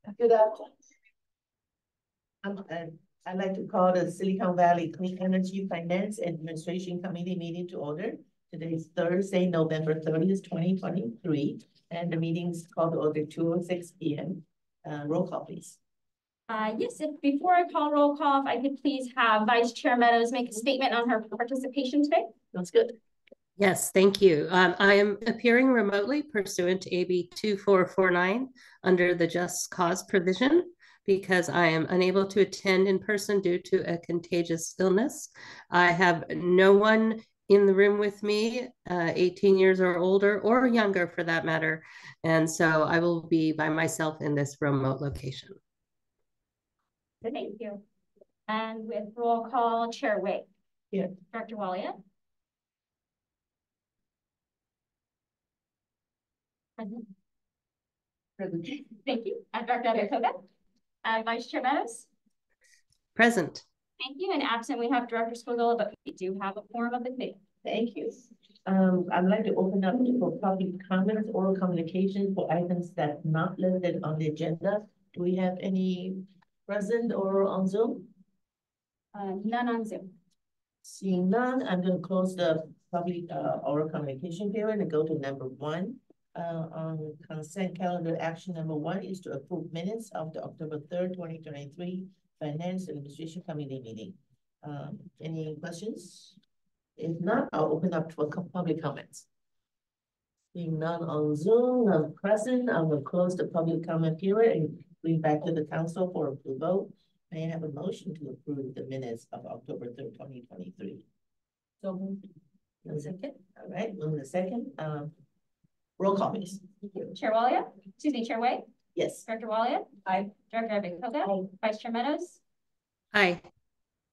Good afternoon. I'd like to call the Silicon Valley Clean Energy Finance Administration Committee meeting to order. Today is Thursday, November 30th, 2023, and the meeting is called to order 2:06 p.m. Roll call, please. Yes, if before I call roll call, if I could please have Vice Chair Meadows make a statement on her participation today. That's good. Yes, thank you. I am appearing remotely pursuant to AB 2449 under the Just Cause provision because I am unable to attend in person due to a contagious illness. I have no one in the room with me, 18 years or older or younger for that matter. And so I will be by myself in this remote location. Thank you. And with roll call, Chair Wei. Here. Director Walia. Present. Present. Thank you. And Director Adekoga. And Vice Chair Meadows. Present. Thank you. And absent, we have Director Scogola, but we do have a quorum of the committee. Thank you. I'd like to open up for public comments, oral communication for items that not listed on the agenda. Do we have any present or on Zoom? None on Zoom. Seeing none, I'm going to close the public oral communication period and go to number 1. On consent calendar, action number 1 is to approve minutes of the October 3rd, 2023 Finance Administration Committee meeting. Any questions? If not, I'll open up for public comments. Seeing none on Zoom, none present, I will close the public comment period and bring back to the council for a vote. May I have a motion to approve the minutes of October 3rd, 2023? So moved. A second. All right, move a second. Roll call, please. Chair Walia. Excuse me, Chair Wei. Yes. Director Walia. Aye. Director Adekoga. Aye. Vice Chair Meadows. Aye.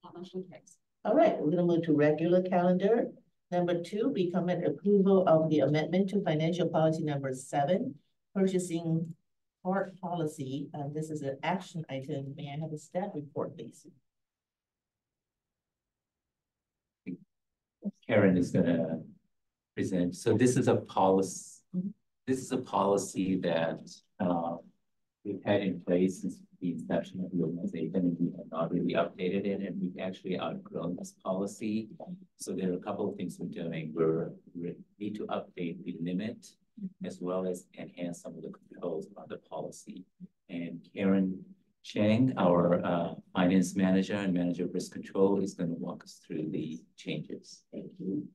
That motion carries. All right, we're gonna move to regular calendar. Number 2, become an approval of the amendment to financial policy number 7, purchasing part policy. This is an action item. May I have a staff report, please? Karen is gonna present. So this is a policy. This is a policy that we've had in place since the inception of the organization, and we have not really updated it, and we've actually outgrown this policy. So there are a couple of things we're doing. We need to update the limit as well as enhance some of the controls on the policy. And Karen Chang, our finance manager and manager of risk control, is going to walk us through the changes. Thank you.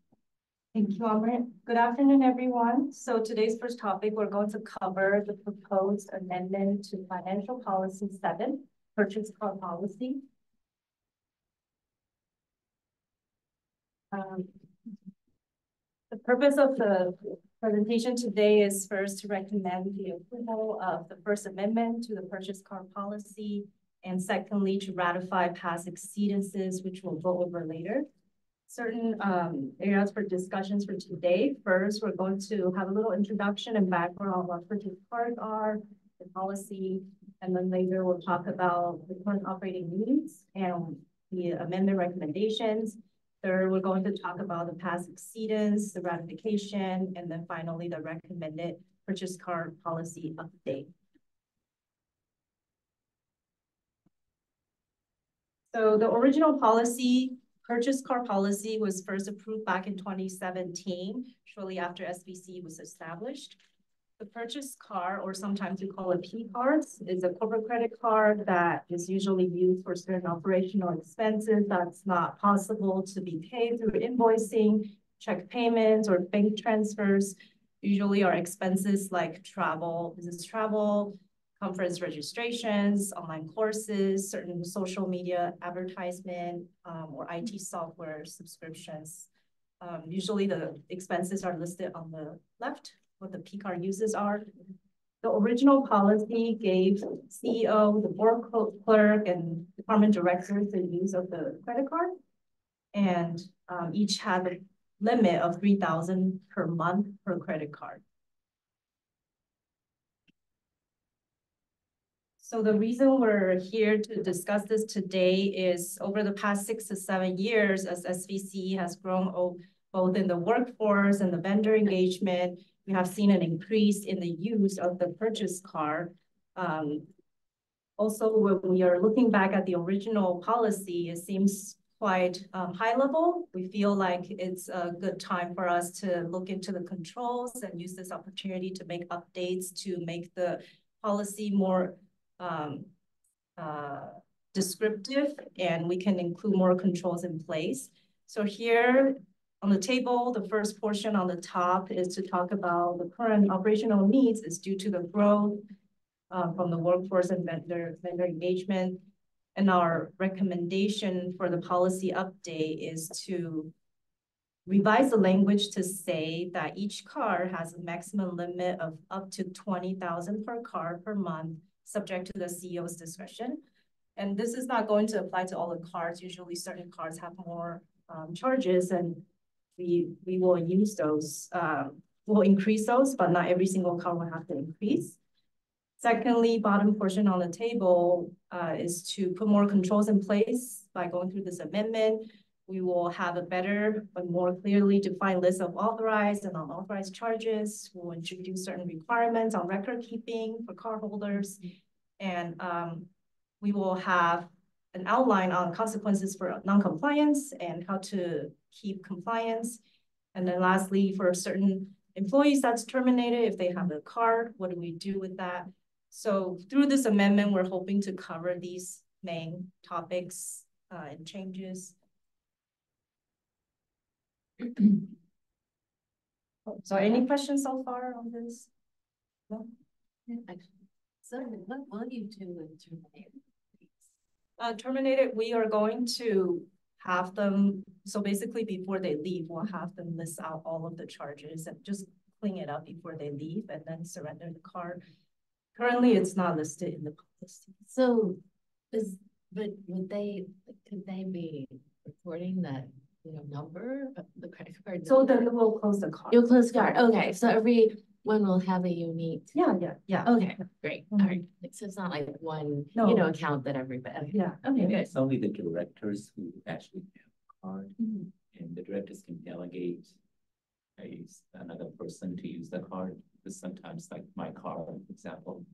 Thank you, Albert. Good afternoon, everyone. So today's first topic, we're going to cover the proposed amendment to Financial Policy 7, Purchase Car Policy. The purpose of the presentation today is first to recommend the approval of the first amendment to the Purchase Car Policy, and secondly, to ratify past exceedances, which we'll go over later. Certain areas for discussions for today. First, we're going to have a little introduction and background on what purchase cars are, the policy, and then later we'll talk about the current operating needs and the amendment recommendations. Third, we're going to talk about the past exceedance, the ratification, and then finally the recommended purchase car policy update. So the original policy, purchase car policy, was first approved back in 2017, shortly after SVCE was established. The purchase car, or sometimes we call it P-cards, is a corporate credit card that is usually used for certain operational expenses that's not possible to be paid through invoicing, check payments, or bank transfers. Usually our expenses like travel, business travel, conference registrations, online courses, certain social media advertisement, or IT software subscriptions. Usually the expenses are listed on the left, what the P-card uses are. The original policy gave CEO, the board clerk, and department directors the use of the credit card. And each had a limit of $3,000 per month per credit card. So the reason we're here to discuss this today is over the past 6 to 7 years, as SVCE has grown both in the workforce and the vendor engagement, we have seen an increase in the use of the purchase car. Also, when we are looking back at the original policy, it seems quite high level. We feel like it's a good time for us to look into the controls and use this opportunity to make updates to make the policy more descriptive, and we can include more controls in place. So here on the table, the first portion on the top is to talk about the current operational needs is due to the growth from the workforce and vendor engagement. And our recommendation for the policy update is to revise the language to say that each car has a maximum limit of up to 20,000 per car per month, subject to the CEO's discretion. And this is not going to apply to all the cars. Usually certain cars have more charges, and we will use those, we'll increase those, but not every single car will have to increase. Secondly, bottom portion on the table is to put more controls in place. By going through this amendment, we will have a better but more clearly defined list of authorized and unauthorized charges. We'll introduce certain requirements on record keeping for car holders. And we will have an outline on consequences for non-compliance and how to keep compliance. And then lastly, for certain employees that's terminated, if they have a card, what do we do with that? So through this amendment, we're hoping to cover these main topics and changes. So any questions so far on this? No? So what will you do with terminated? Terminated, we are going to have them, so basically before they leave, we'll have them list out all of the charges and just clean it up before they leave and then surrender the car. Currently, it's not listed in the policy. So but could they be reporting that, number of the credit card? So then we'll close the card. You'll close card. Okay. So everyone will have a unique. Yeah. Okay, great. All right. So it's not like one, No. account that everybody. Okay. Yeah. Okay, good. It's only the directors who actually have a card, and the directors can delegate another person to use the card. Because sometimes, like my car, for example,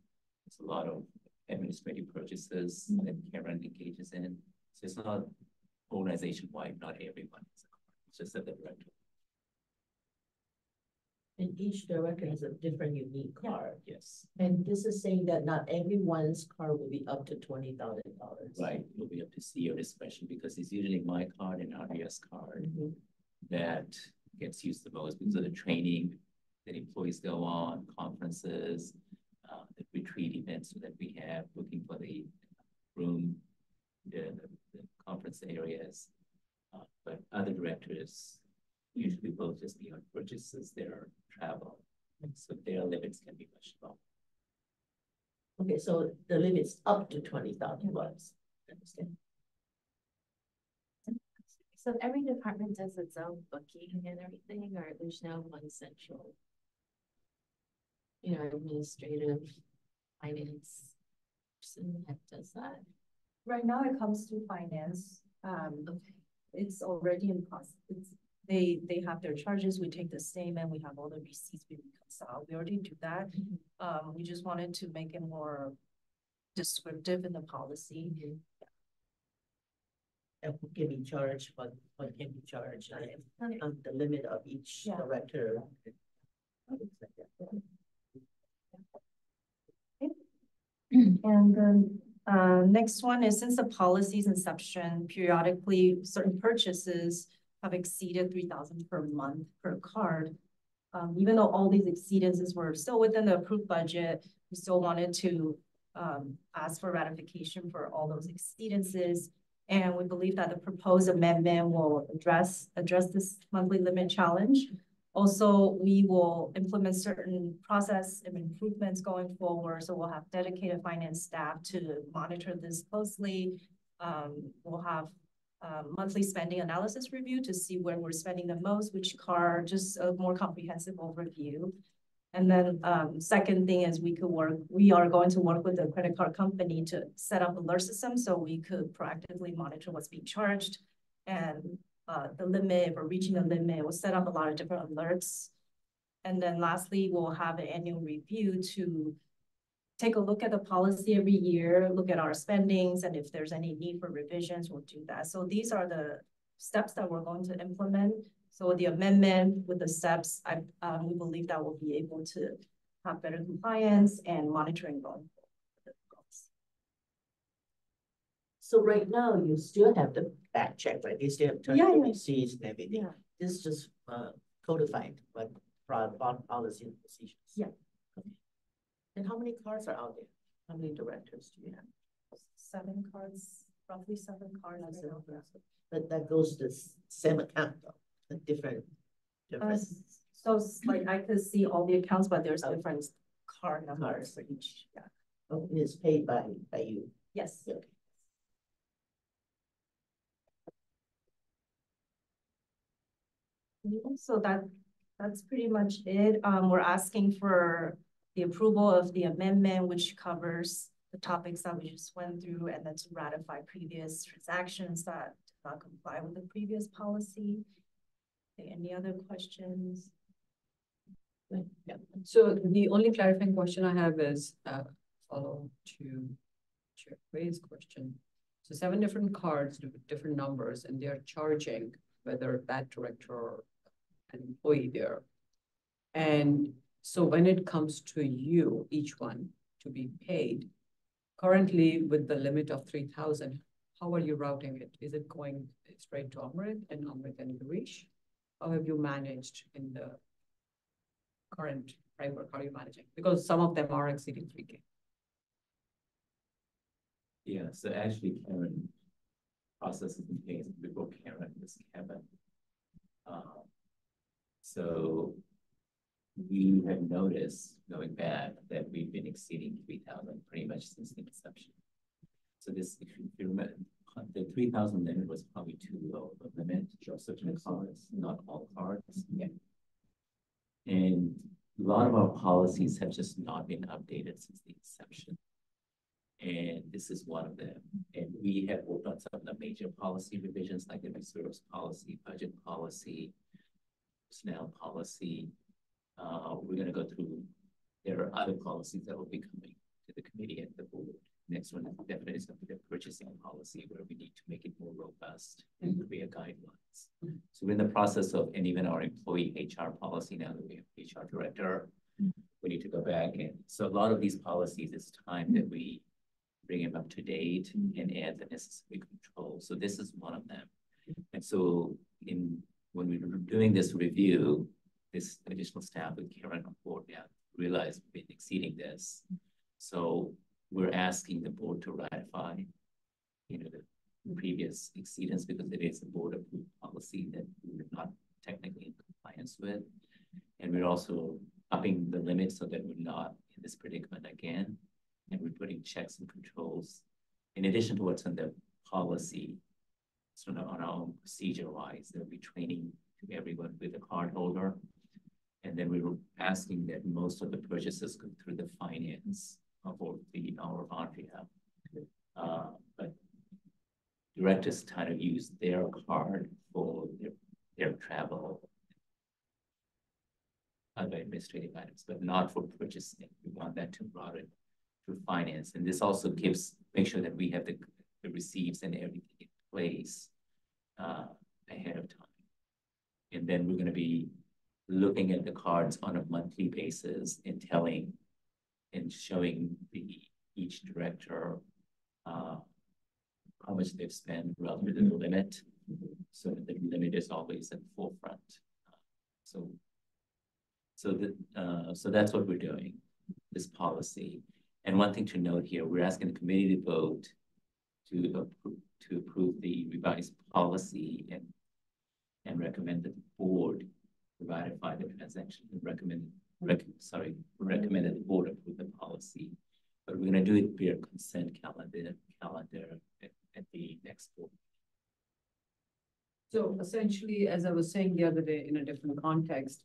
it's a lot of administrative purchases that Karen engages in. So it's not organization-wide, not everyone has a card. It's just that the director. And each director has a different unique card. Yes. And this is saying that not everyone's card will be up to $20,000. Right, it will be up to CEO discretion because it's usually my card and RBS card that gets used the most because of the training that employees go on, conferences, the retreat events that we have, looking for the room, the conference areas. But other directors usually will just be on purchases, their travel. So their limits can be much lower. Okay, so the limit's up to $20,000. Understand? So every department does its own booking and everything, or there's no one central, administrative finance person that does that? Right now it comes to finance. Okay. It's already in process. They have their charges. We take the statement. We have all the receipts we reconcile. We already do that. We just wanted to make it more descriptive in the policy. And who can be charged, what can be charged, and the limit of each director. And then next one is, since the policy's inception, periodically certain purchases have exceeded 3,000 per month per card. Even though all these exceedances were still within the approved budget, we still wanted to ask for ratification for all those exceedances. And we believe that the proposed amendment will address this monthly limit challenge. Also, we will implement certain process and improvements going forward. So we'll have dedicated finance staff to monitor this closely. We'll have monthly spending analysis review to see where we're spending the most, which car, just a more comprehensive overview. And then second thing is we are going to work with the credit card company to set up alert system so we could proactively monitor what's being charged. And the limit, if we're reaching the limit, we'll set up a lot of different alerts. And then lastly, we'll have an annual review to take a look at the policy every year, look at our spendings, and if there's any need for revisions, we'll do that. So these are the steps that we're going to implement. So the amendment with the steps, we believe that we'll be able to have better compliance and monitoring going forward. So right now, you still have the back check, right? You still have Yeah, yeah. receipts and everything. Yeah. This is just codified, but policy and procedures. Yeah. Okay. And how many cards are out there? How many directors do you have? 7 cards, roughly 7 cards. But that goes to the same account though, a different. So like I could see all the accounts, but there's different card numbers for each. Yeah. Oh, it's paid by you. Yes. Okay. So that's pretty much it. We're asking for the approval of the amendment, which covers the topics that we just went through, and then to ratify previous transactions that did not comply with the previous policy. Okay, any other questions? Yeah. So the only clarifying question I have is follow to Chair Way's question. So 7 different cards with different numbers, and they're charging whether that director or an employee there. And so when it comes to you, each one to be paid, currently with the limit of 3,000, how are you routing it? Is it going straight to Amrit and Girish? How have you managed in the current framework? How are you managing? Because some of them are exceeding 3K. Yeah, so actually Karen processes the case before Karen is Kevin. So we have noticed going back that we've been exceeding 3,000 pretty much since the inception. So this, if you remember, the 3,000 limit was probably too low of a limit for certain cards, not all cards. Yeah. And a lot of our policies have just not been updated since the inception. And this is one of them. And we have worked on some of the major policy revisions like the reserves policy, budget policy, personnel policy. We're going to go through, there are other policies that will be coming to the committee and the board. Next one definitely is going to be the purchasing policy where we need to make it more robust and create guidelines. So we're in the process of, and even our employee HR policy now that we have HR director, we need to go back. And so a lot of these policies, it's time that we bring them up to date and add the necessary control. So this is one of them. And so when we were doing this review, this additional staff with Karen on board now realized we've been exceeding this. So we're asking the board to ratify, the previous exceedance because it is a board approved policy that we're not technically in compliance with. And we're also upping the limit so that we're not in this predicament again. And we're putting checks and controls in addition to what's in the policy. So on our own procedure-wise, there'll be training to everyone with a card holder. And then we were asking that most of the purchases go through the finance of our RPM. But directors kind of use their card for their travel, other administrative items, but not for purchasing. We want that to route it through finance. And this also make sure that we have the receipts and everything in place ahead of time. And then we're going to be looking at the cards on a monthly basis and telling and showing each director how much they've spent relative to the limit, so that the limit is always at the forefront. So that's what we're doing, this policy. And one thing to note here, we're asking the committee to vote to approve the revised policy and recommend that the board ratify the transaction and recommend that the board approve the policy. But we're going to do it via consent calendar at the next board. So essentially, as I was saying the other day in a different context,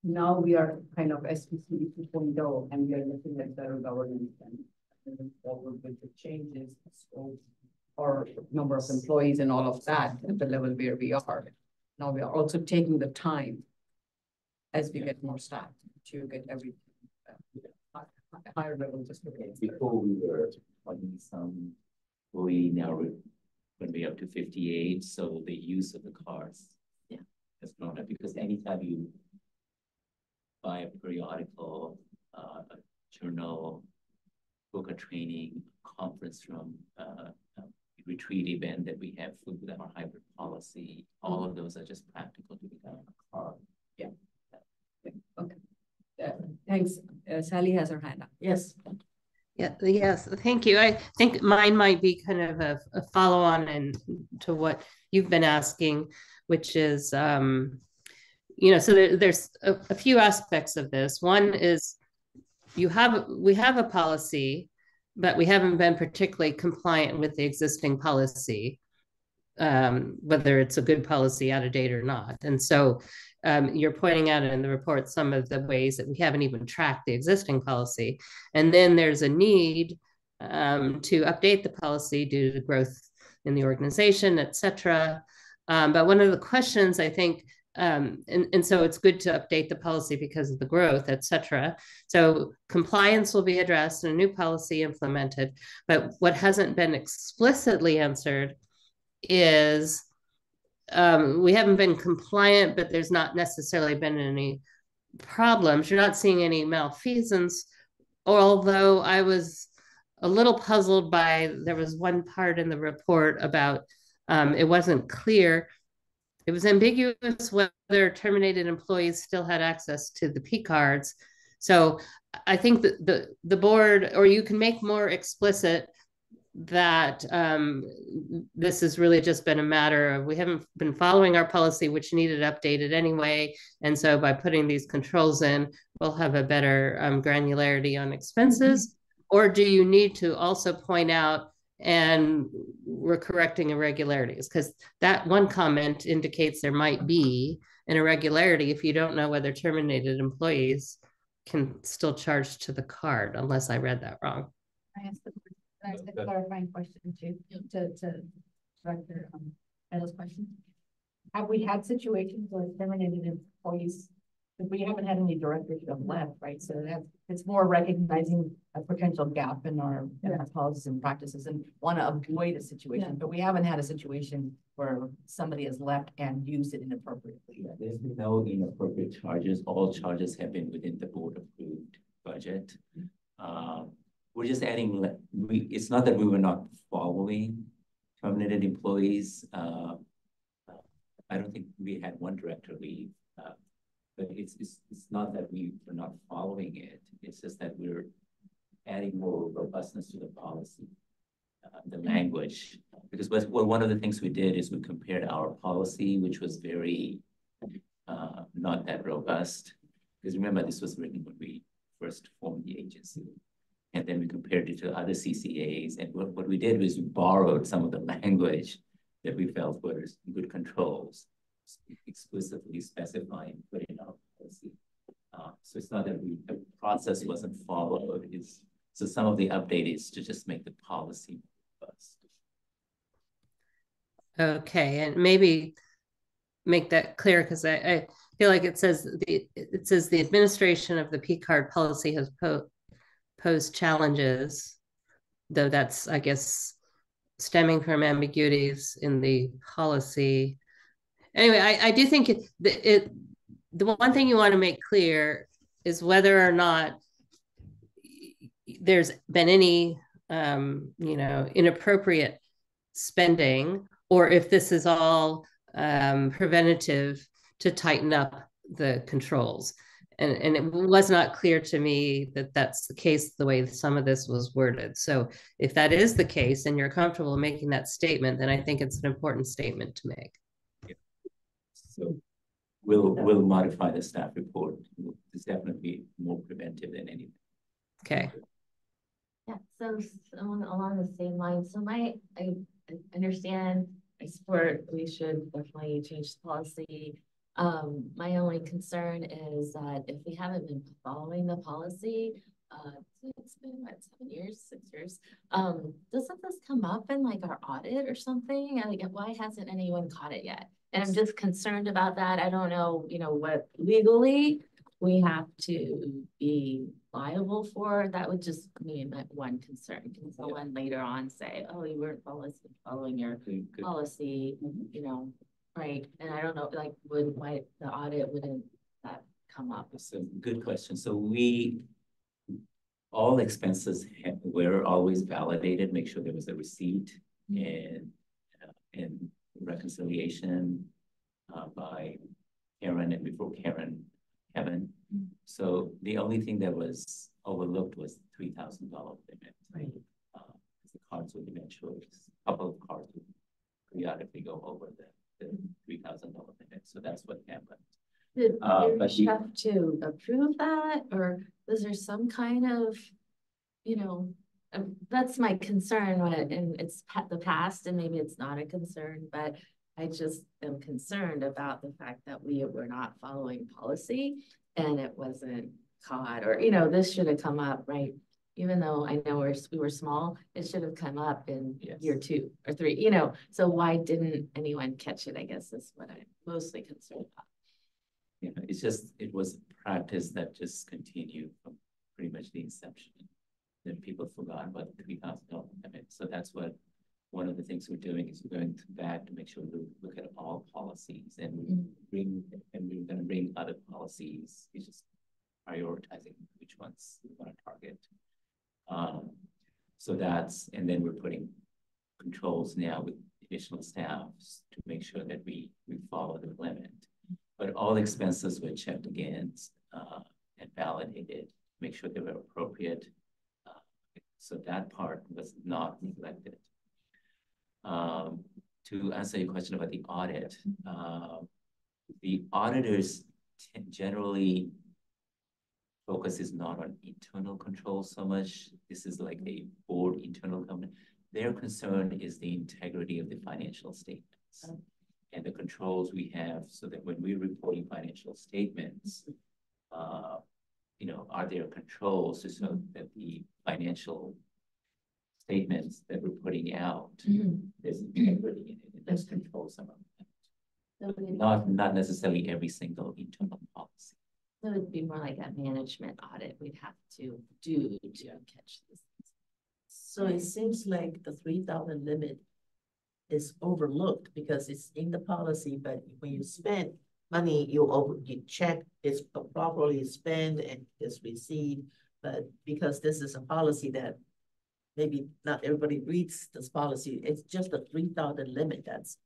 now we are kind of SVCE 2.0 and we are looking at federal government and moving forward with the changes, so our number of employees and all of that at the level where we are. Now we are also taking the time as we get more staff to get everything higher level, just okay. Before we were 20-some, now we're going to be up to 58. So the use of the cards, has grown up, because anytime you buy a periodical, a journal, book a training, conference room, retreat event that we have with our hybrid policy, all of those are just practical to be done on a card. Yeah. Okay. Thanks. Sally has her hand up. Yes. Yeah, yes, thank you. I think mine might be kind of a follow-on and to what you've been asking, which is, so there's a few aspects of this. One is we have a policy, but we haven't been particularly compliant with the existing policy, whether it's a good policy, out of date or not. And so you're pointing out in the report some of the ways that we haven't even tracked the existing policy. And then there's a need to update the policy due to the growth in the organization, et cetera. But one of the questions I think, and so it's good to update the policy because of the growth, et cetera. So compliance will be addressed and a new policy implemented. But what hasn't been explicitly answered is we haven't been compliant, but there's not necessarily been any problems. You're not seeing any malfeasance, although I was a little puzzled by, there was one part in the report about it wasn't clear. It was ambiguous whether terminated employees still had access to the P cards. So I think that the board, or you can make more explicit that this has really just been a matter of, we haven't been following our policy, which needed updated anyway. And so by putting these controls in, we'll have a better granularity on expenses. Or do you need to also point out, and we're correcting irregularities? Because that one comment indicates there might be an irregularity if you don't know whether terminated employees can still charge to the card, unless I read that wrong. I asked a clarifying question too, to Director Edel's question. Have we had situations where terminated employees, if we haven't had any directors who have left, right? So it's more recognizing a potential gap in our policies and practices and want to avoid a situation, but we haven't had a situation where somebody has left and used it inappropriately. Yeah, there's been no inappropriate charges. All charges have been within the board approved budget. We're just adding, it's not that we were not following terminated employees. I don't think we had one director leave, but it's not that we were not following it. It's just that we're adding more robustness to the policy, the language. Because one of the things we did is we compared our policy, which was very not that robust. Because remember, this was written when we first formed the agency. And then we compared it to other CCAs. And what we did was we borrowed some of the language that we felt were good controls, explicitly specifying, put in our policy. So it's not that the process wasn't followed. So some of the update is to just make the policy robust. Okay, and maybe make that clear, because I feel like it says the administration of the P card policy has posed challenges, though that's, I guess, stemming from ambiguities in the policy. Anyway, I do think the one thing you want to make clear is whether or not there's been any inappropriate spending, or if this is all preventative to tighten up the controls. And it was not clear to me that that's the case, the way some of this was worded. So if that is the case and you're comfortable making that statement, then I think it's an important statement to make. Yeah. So we'll modify the staff report. It's definitely more preventive than anything. Okay. Yeah, so along the same lines, I understand, I support, we should definitely change the policy. My only concern is that if we haven't been following the policy, it's been what, 6 years, doesn't this come up in like our audit or something? Like, why hasn't anyone caught it yet? And I'm just concerned about that. I don't know, what legally we have to be liable for, that would just mean that one concern. Can someone later on say, oh, you weren't following your policy, you know, right? And I don't know, like, why the audit wouldn't that come up? It's a good question. So all expenses were always validated, make sure there was a receipt and reconciliation by Karen, and before Karen, Kevin. So the only thing that was overlooked was $3,000 limit. Right. The cards would eventually, a couple of cards would periodically go over the $3,000 limit. So that's what happened. Did but you have to approve that, or was there some kind of, you know, that's my concern and it's the past, and maybe it's not a concern, but I just am concerned about the fact that we were not following policy and it wasn't caught, or, you know, this should have come up, right? Even though I know we were small, it should have come up in year 2 or 3, you know, so why didn't anyone catch it? I guess is what I'm mostly concerned about. Yeah, it's just, it was a practice that just continued from pretty much the inception. Then people forgot about the $3,000 limit. So that's what, one of the things we're doing is we're going back to make sure we look at all policies and we're going to bring other policies. It's just prioritizing which ones we want to target. So that's, and then we're putting controls now with additional staffs to make sure that we follow the limit. But all expenses were checked against and validated, make sure they were appropriate. So that part was not neglected. To answer your question about the audit, the auditors generally focus is not on internal control so much. This is like a board internal company. Their concern is the integrity of the financial statements and the controls we have, so that when we're reporting financial statements, you know, are there controls so that the financial statements that we're putting out, there's integrity in it, and there's control some of that. Not necessarily every single internal policy. So it would be more like a management audit we'd have to do to catch this. So it seems like the 3,000 limit is overlooked because it's in the policy, but when you spend money, you check it's properly spent and it's received. But because this is a policy that maybe not everybody reads this policy, it's just the 3,000 limit that's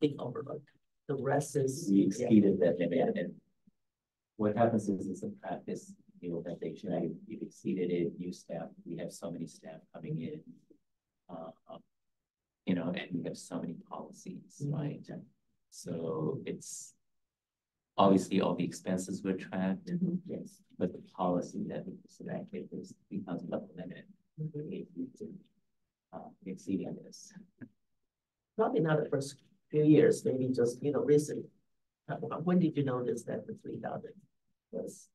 being overlooked. The rest is we exceeded that limit, and what happens is it's a practice in the organization. You've exceeded it. New staff, we have so many staff coming in, you know, and we have so many policies, right? So it's obviously all the expenses were tracked, yes, but the policy that was selected was $3,000 limit. Exceeding this. Probably not the first few years, maybe just, you know, recently. When did you notice that the 3,000 was?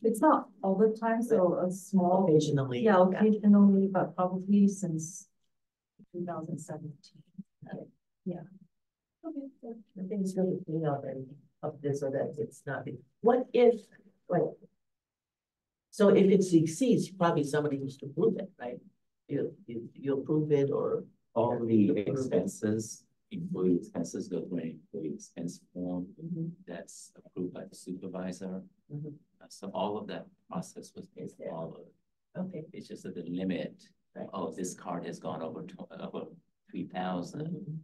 It's not all the time, so a small. Occasionally. Yeah, occasionally, but probably since 2017. Yeah. Okay, I think it's good to clean up and up this so that it's not. What if, like, so if it succeeds, probably somebody needs to prove it, right? You approve it, or all the expenses, employee expenses go to an employee expense form that's approved by the supervisor. So all of that process was followed. Okay. It's just that the limit, right? Oh, this card has gone over 3,000.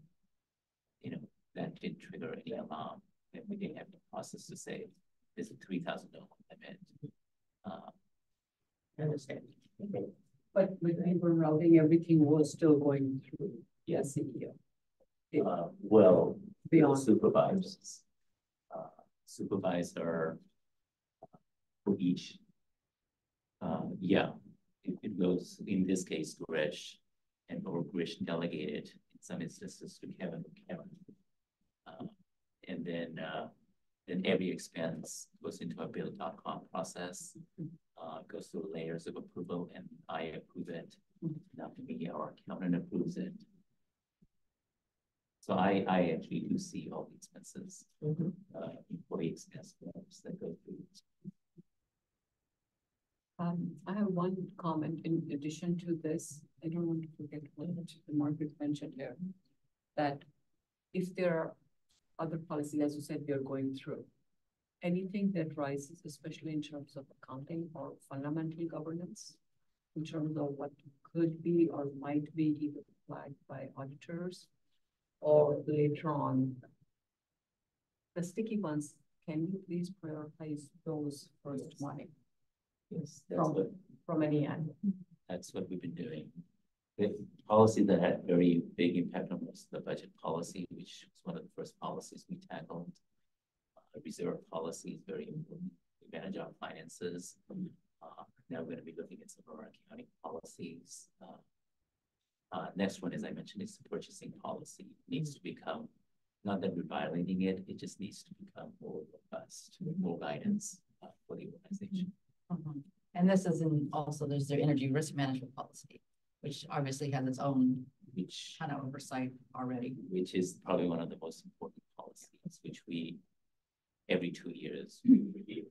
You know, that didn't trigger any alarm. And we didn't have the process to say there's a $3,000 limit. I understand. Okay. But with paper routing, everything was still going through the CEO. Well, Beyond supervisors, supervisor for each. Yeah, it goes in this case to Grish, and or Grish delegated in some instances to Kevin or Karen. And then every expense goes into a bill.com process, goes through layers of approval, and I approve it. Now me or accountant approves it. So I actually do see all the expenses, employee expense forms that go through. I have one comment in addition to this. I don't want to forget what Margaret mentioned here. That if there are other policies, as you said, we are going through, anything that rises, especially in terms of accounting or fundamental governance, in terms of what could be or might be either flagged by auditors or later on, the sticky ones, can you please prioritize those first money Yes, from any end? that's what we've been doing. The policy that had very big impact on most of the budget policy, which was one of the first policies we tackled. Reserve policy is very important. We manage our finances. Now we're going to be looking at some of our accounting policies. Next one, as I mentioned, is the purchasing policy. It needs to become, not that we're violating it, it just needs to become more robust, more guidance for the organization. And this is also, there's their energy risk management policy, which obviously has its own kind of oversight already. Which is probably one of the most important policies, which we, every 2 years, we review.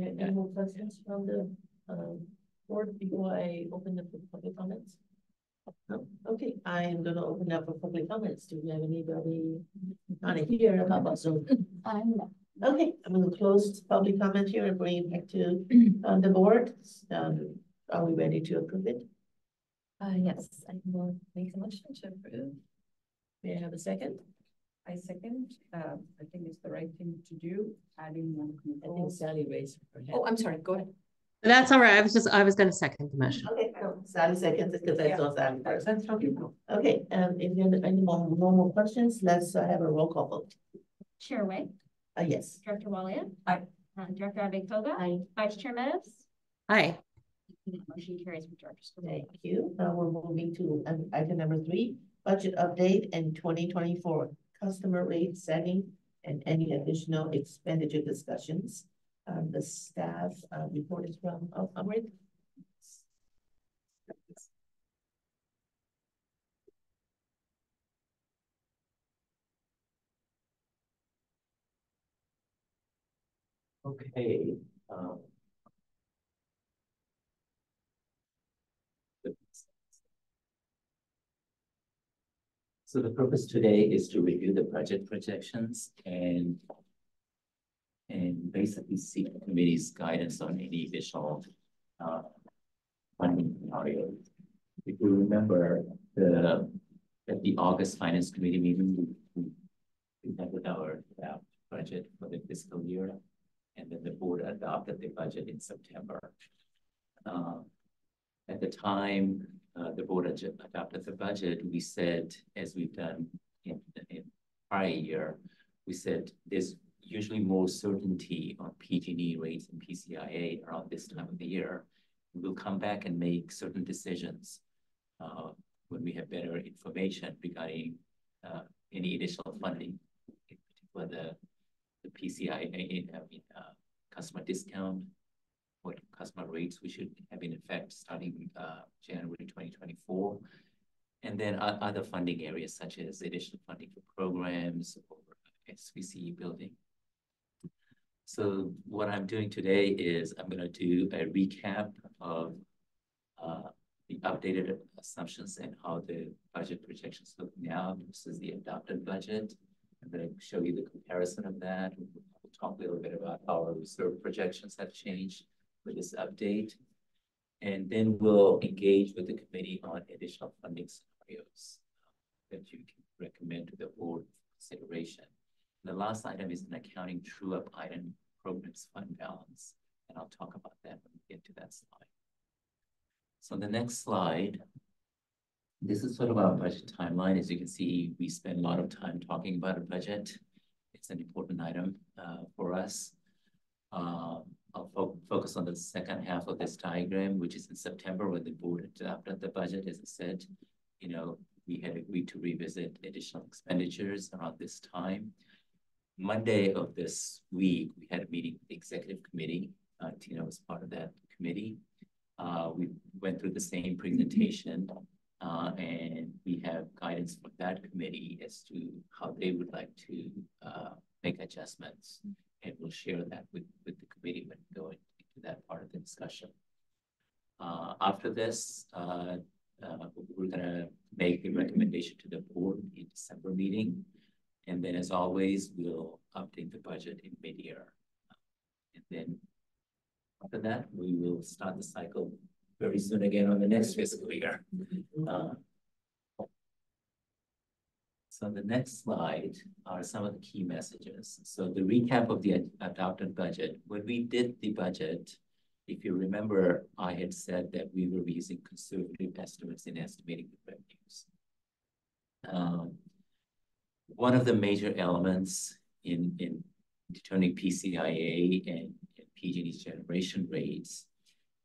Any more questions from the board before I open up for public comments? No? Okay, I am gonna open up for public comments. Do we have anybody not here? How about Zoom? Okay, I'm gonna close public comment here and bring it back to the board. Are we ready to approve it? Yes, I will make a motion to approve. May I have a second? I second. I think it's the right thing to do, adding more I think controls. Sally raised her hand. Oh, I'm sorry, go ahead. That's all right. I was going to second the motion. Okay, no, Sally seconds it because I saw Sally first. Okay, if you have any more questions, let's have a roll call vote. Chair Wei, Yes. Director Walia. Aye. Director Abitoga. Aye. Vice Chair Meadows. Aye. Motion carries with Director Scott. Thank you. Now we're moving to item number 3, budget update and 2024 customer rate setting and any additional expenditure discussions. The staff report is from Amrit. Okay. So the purpose today is to review the budget projections and basically seek the committee's guidance on any additional funding scenarios. If you remember, at the August Finance Committee meeting, we met with our budget for the fiscal year, and then the board adopted the budget in September. At the time the board adopted the budget, we said, as we've done in prior year, we said there's usually more certainty on PG&E rates and PCIA around this time of the year. We'll come back and make certain decisions when we have better information regarding any additional funding, in particular the PCIA, customer discount, what customer rates we should have in effect starting January 2024. And then other funding areas such as additional funding for programs or SVCE building. So what I'm doing today is I'm going to do a recap of the updated assumptions and how the budget projections look now versus the adopted budget. I'm going to show you the comparison of that. We'll talk a little bit about how our reserve projections have changed with this update. And then we'll engage with the committee on additional funding scenarios that you can recommend to the board for consideration. And the last item is an accounting true-up item, programs fund balance. And I'll talk about that when we get to that slide. So the next slide, this is sort of our budget timeline. As you can see, we spend a lot of time talking about a budget. It's an important item for us. I'll focus on the second half of this diagram, which is in September when the board adopted the budget. As I said, we had agreed to revisit additional expenditures around this time. Monday of this week, we had a meeting with the executive committee. Tina was part of that committee. We went through the same presentation and we have guidance from that committee as to how they would like to make adjustments. And we'll share that with the committee when we go into that part of the discussion. After this, we're gonna make a recommendation to the board in December meeting. And then as always, we'll update the budget in mid-year. And then after that, we will start the cycle very soon again on the next fiscal year. So the next slide are some of the key messages. So the recap of the adopted budget. When we did the budget, if you remember, I had said that we were using conservative estimates in estimating the revenues. One of the major elements in determining PCIA and PG&E's generation rates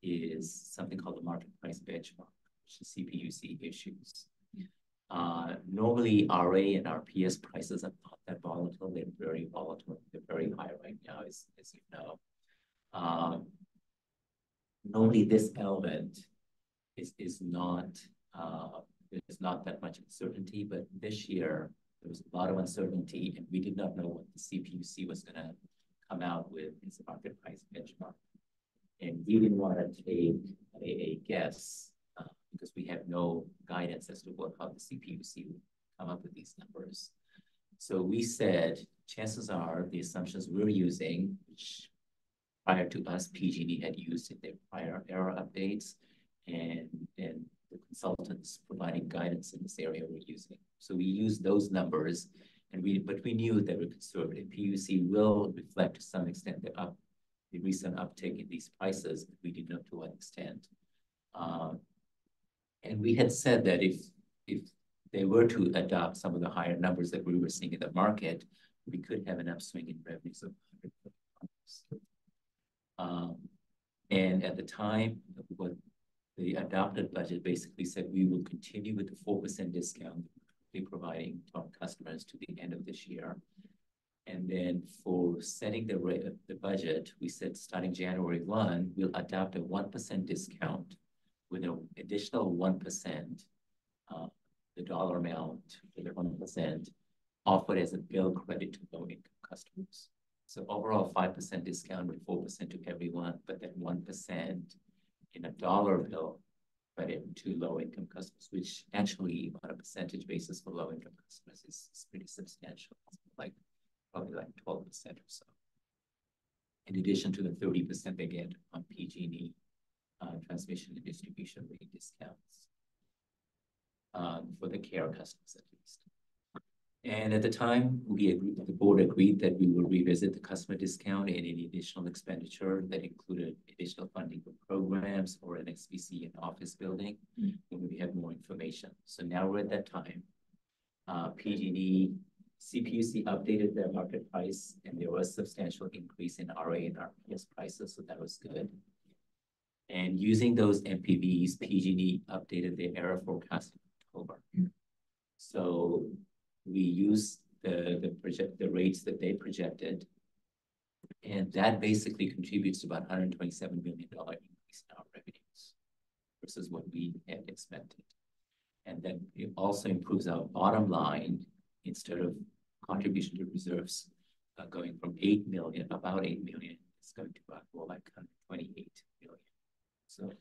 is something called the market price benchmark, which the CPUC issues. Normally, RA and RPS prices are not that volatile. They're very volatile. They're very high right now, as you know. Normally, this element is not, there's not that much uncertainty, but this year, there was a lot of uncertainty, and we did not know what the CPUC was going to come out with as a market price benchmark. And we didn't want to take a guess because we have no guidance as to how the CPUC would come up with these numbers. So we said, chances are the assumptions we're using, which prior to us, PG&E had used in their prior era updates, and the consultants providing guidance in this area we're using. So we used those numbers, but we knew they were conservative. PUC will reflect to some extent the recent uptick in these prices, but we didn't know to what extent. And we had said that if they were to adopt some of the higher numbers that we were seeing in the market, we could have an upswing in revenues of $100 million. And at the time, what the adopted budget basically said, we will continue with the 4% discount we're providing to our customers to the end of this year. And then for setting the rate of the budget, we said starting January 1, we'll adopt a 1% discount with an additional 1%, the dollar amount for the 1% offered as a bill credit to low-income customers. So overall 5% discount with 4% to everyone, but then 1% in a dollar bill credit to low-income customers, which actually on a percentage basis for low-income customers is pretty substantial, probably like 12% or so. In addition to the 30% they get on PG&E transmission and distribution rate discounts for the care customers at least. And at the time, the board agreed that we will revisit the customer discount and any additional expenditure that included additional funding for programs or an SVCE in office building when we have more information. So now we're at that time. PG&E, CPUC updated their market price, and there was a substantial increase in RA and RPS prices, so that was good. And using those MPVs, PG&E updated their error forecast in October. So we used the rates that they projected, and that basically contributes to about $127 million increase in our revenues versus what we had expected. And then it also improves our bottom line. Instead of contribution to reserves going from $8 million, about $8 million, it's going to about more like $128 million. So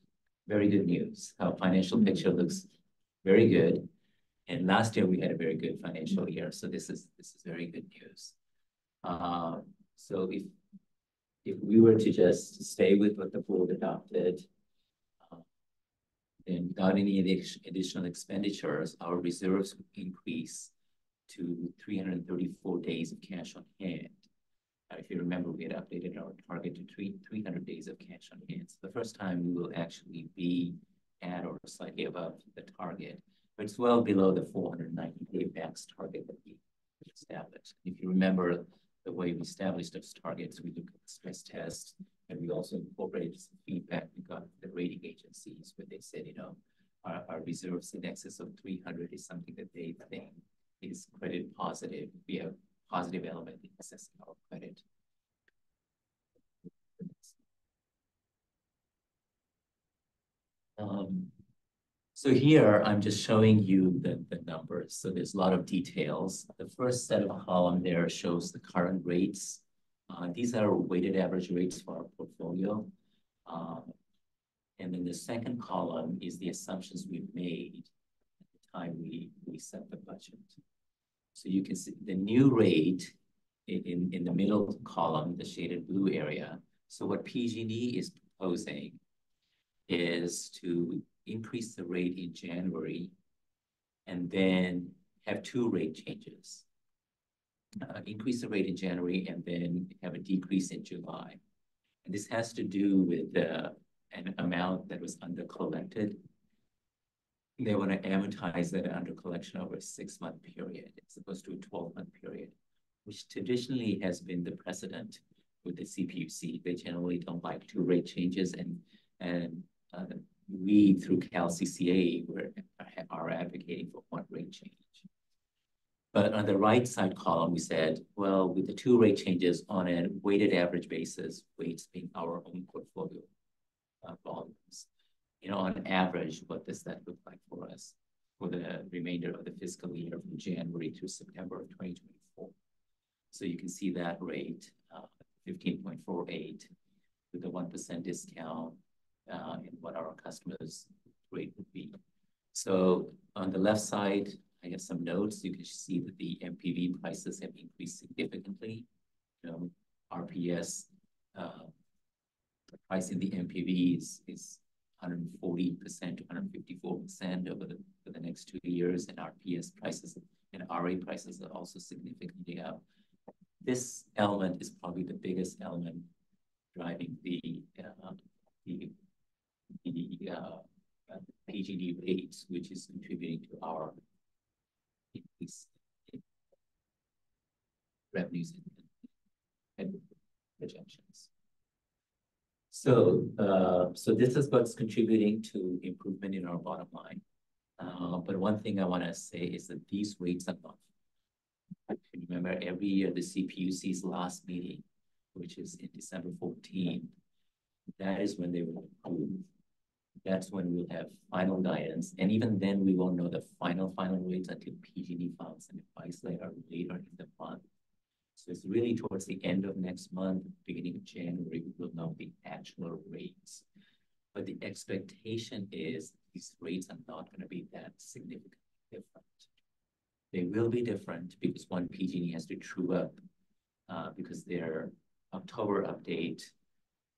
very good news. Our financial picture looks very good. And last year we had a very good financial year. So this is very good news. So if we were to just stay with what the board adopted, then without any additional expenditures, our reserves would increase to 334 days of cash on hand. If you remember, we had updated our target to 300 days of cash on hand. So the first time we will actually be at or slightly above the target, but it's well below the 490-day max target that we established. If you remember the way we established those targets, we looked at the stress test, and we also incorporated some feedback we got from the rating agencies, where they said, you know, our reserves in excess of 300 is something that they think is credit positive. We have positive element in assessing our credit. So here, I'm just showing you the numbers. So there's a lot of details. The first set of column there shows the current rates. These are weighted average rates for our portfolio. And then the second column is the assumptions we've made at the time we set the budget. So you can see the new rate in the middle column, the shaded blue area. So what PG&E is proposing is to increase the rate in January and then have 2 rate changes. Increase the rate in January and then have a decrease in July. And this has to do with an amount that was under collected. They want to amortize that under collection over a 6-month period as opposed to a 12-month period, which traditionally has been the precedent with the CPUC. They generally don't like 2 rate changes, and we through CalCCA are advocating for 1 rate change. But on the right side column, we said, well, with the 2 rate changes on a weighted average basis, weights being our own portfolio volumes, on average, what does that look like for us for the remainder of the fiscal year from January to September of 2024? So you can see that rate, 15.48 with a 1% discount and what our customers' rate would be. So on the left side, I have some notes. You can see that the MPV prices have increased significantly. RPS, the price in the MPV is 140% to 154% over the next 2 years, and RPS prices and RA prices are also significantly up. This element is probably the biggest element driving the PG&E rates, which is contributing to our increase in revenues and projections. So, so this is what's contributing to improvement in our bottom line. But one thing I want to say is that these rates are not. Remember, every year the CPUC's last meeting, which is in December 14, that is when they will approve. That's when we'll have final guidance. And even then, we won't know the final rates until PG&E files an advice letter later in the month. So it's really towards the end of next month, beginning of January, we will know the actual rates. But the expectation is these rates are not going to be that significantly different. They will be different because one, PG&E has to true up because their October update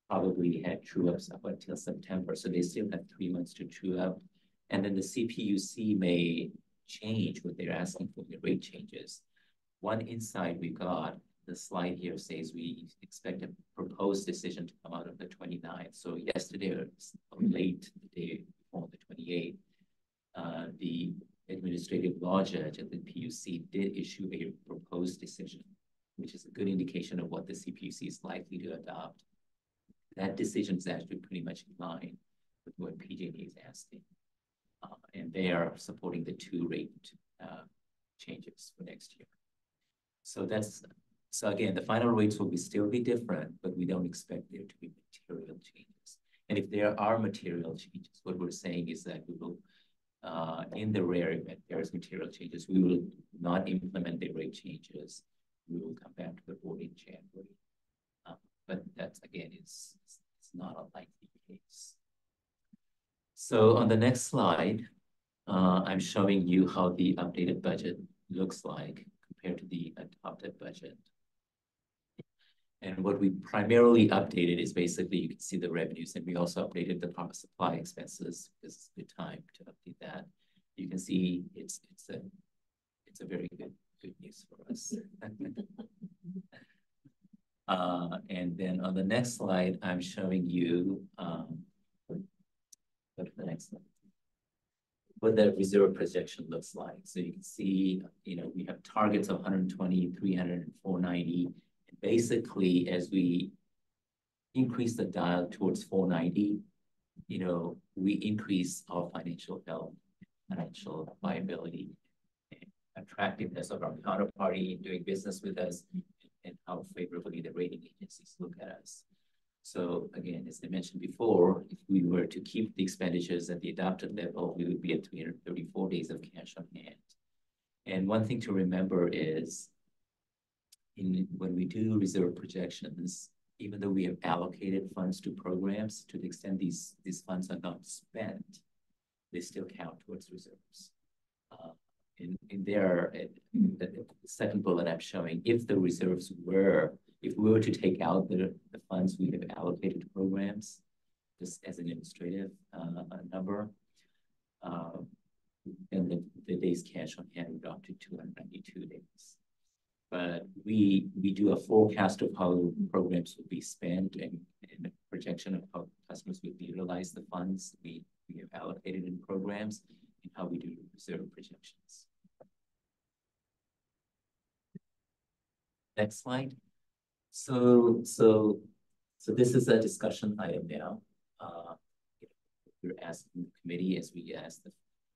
probably had true ups up until September. So they still have 3 months to true up. And then the CPUC may change what they're asking for the rate changes. One insight we got, the slide here says we expect a proposed decision to come out on the 29th. So yesterday or late the day before the 28th, the administrative law judge at the PUC did issue a proposed decision, which is a good indication of what the CPUC is likely to adopt. That decision is actually pretty much in line with what PG&E is asking. And they are supporting the 2 rate changes for next year. So again, the final rates will still be different, but we don't expect there to be material changes. And if there are material changes, what we're saying is that we will, in the rare event there's material changes, we will not implement the rate changes. We will come back to the board in January. But that's, again, it's not a likely case. So on the next slide, I'm showing you how the updated budget looks like compared to the adopted budget. And what we primarily updated is basically, you can see the revenues, and we also updated the power supply expenses because it's a good time to update that. You can see it's a very good news for us. And then on the next slide, I'm showing you, go to the next slide, what the reserve projection looks like. So you can see, we have targets of 120, 300, and 490. And basically, as we increase the dial towards 490, we increase our financial health, financial viability, and attractiveness of our counterparty in doing business with us, and how favorably the rating agencies look at us. So again, as I mentioned before, if we were to keep the expenditures at the adopted level, we would be at 334 days of cash on hand. And one thing to remember is when we do reserve projections, even though we have allocated funds to programs, to the extent these funds are not spent, they still count towards reserves. In there, the second bullet I'm showing, if the reserves if we were to take out the funds we have allocated to programs, just as an illustrative number, then the days cash on hand would drop to 292 days. But we do a forecast of how programs will be spent and a projection of how customers will utilize the funds we have allocated in programs and how we do reserve projections. Next slide. So this is a discussion item now. We're asking the committee, as we asked the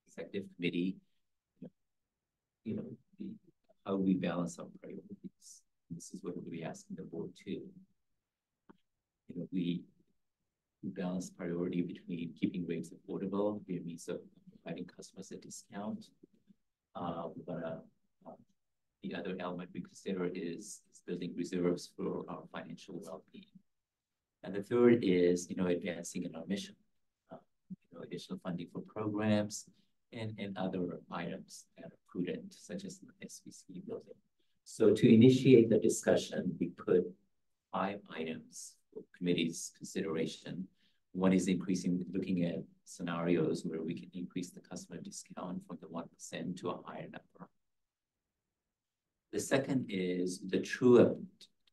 executive committee, how we balance our priorities. This is what we'll be asking the board too. We balance priority between keeping rates affordable, via means of providing customers a discount. The other element we consider is building reserves for our financial well-being. And the third is, advancing in our mission, additional funding for programs and other items that are prudent, such as the SVCE building. So to initiate the discussion, we put 5 items for committee's consideration. One is looking at scenarios where we can increase the customer discount from the 1% to a higher number. The second is the true-up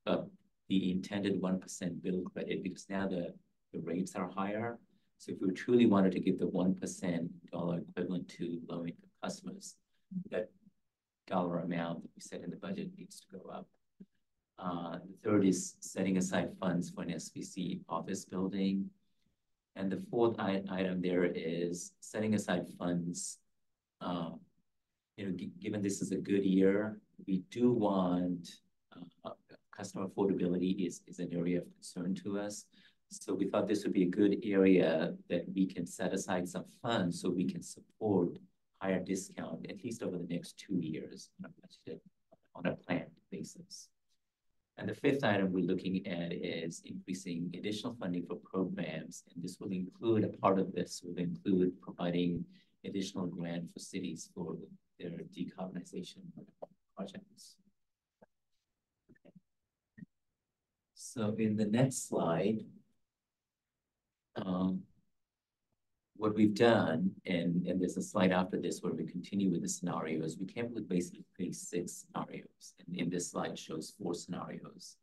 of the intended 1% bill credit, because now the rates are higher. So if we truly wanted to give the 1% dollar equivalent to low-income customers, that dollar amount that we set in the budget needs to go up. The third is setting aside funds for an SVCE office building. And the fourth item there is setting aside funds. Given this is a good year, we do want customer affordability is an area of concern to us. So we thought this would be a good area that we can set aside some funds so we can support higher discount, at least over the next 2 years on a planned basis. And the fifth item we're looking at is increasing additional funding for programs. And this will include, a part of this will include providing additional grant for cities for their decarbonization projects. Okay. So in the next slide, what we've done, and there's a slide after this where we continue with the scenarios, we came up with basically 6 scenarios. And in this slide shows 4 scenarios.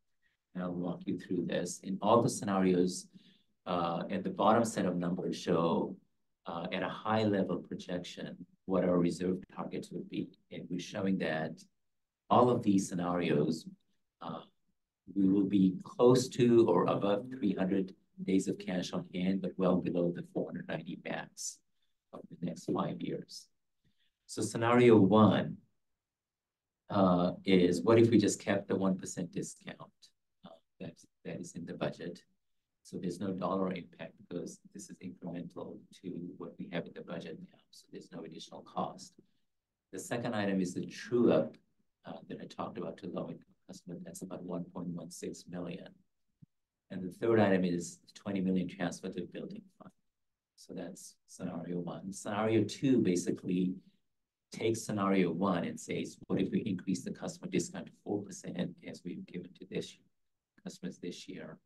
And I'll walk you through this. In all the scenarios, at the bottom set of numbers show at a high level projection what our reserve targets would be. And we're showing that all of these scenarios, we will be close to or above 300 days of cash on hand, but well below the 490 max of the next 5 years. So scenario 1 is, what if we just kept the 1% discount that is in the budget? So there's no dollar impact because this is incremental to what we have in the budget now. So there's no additional cost. The second item is the true-up that I talked about to low-income customers. That's about 1.16 million. And the third item is 20 million transfer to building fund. So that's scenario 1. Scenario 2 basically takes scenario 1 and says, what if we increase the customer discount to 4% as we've given to customers this year?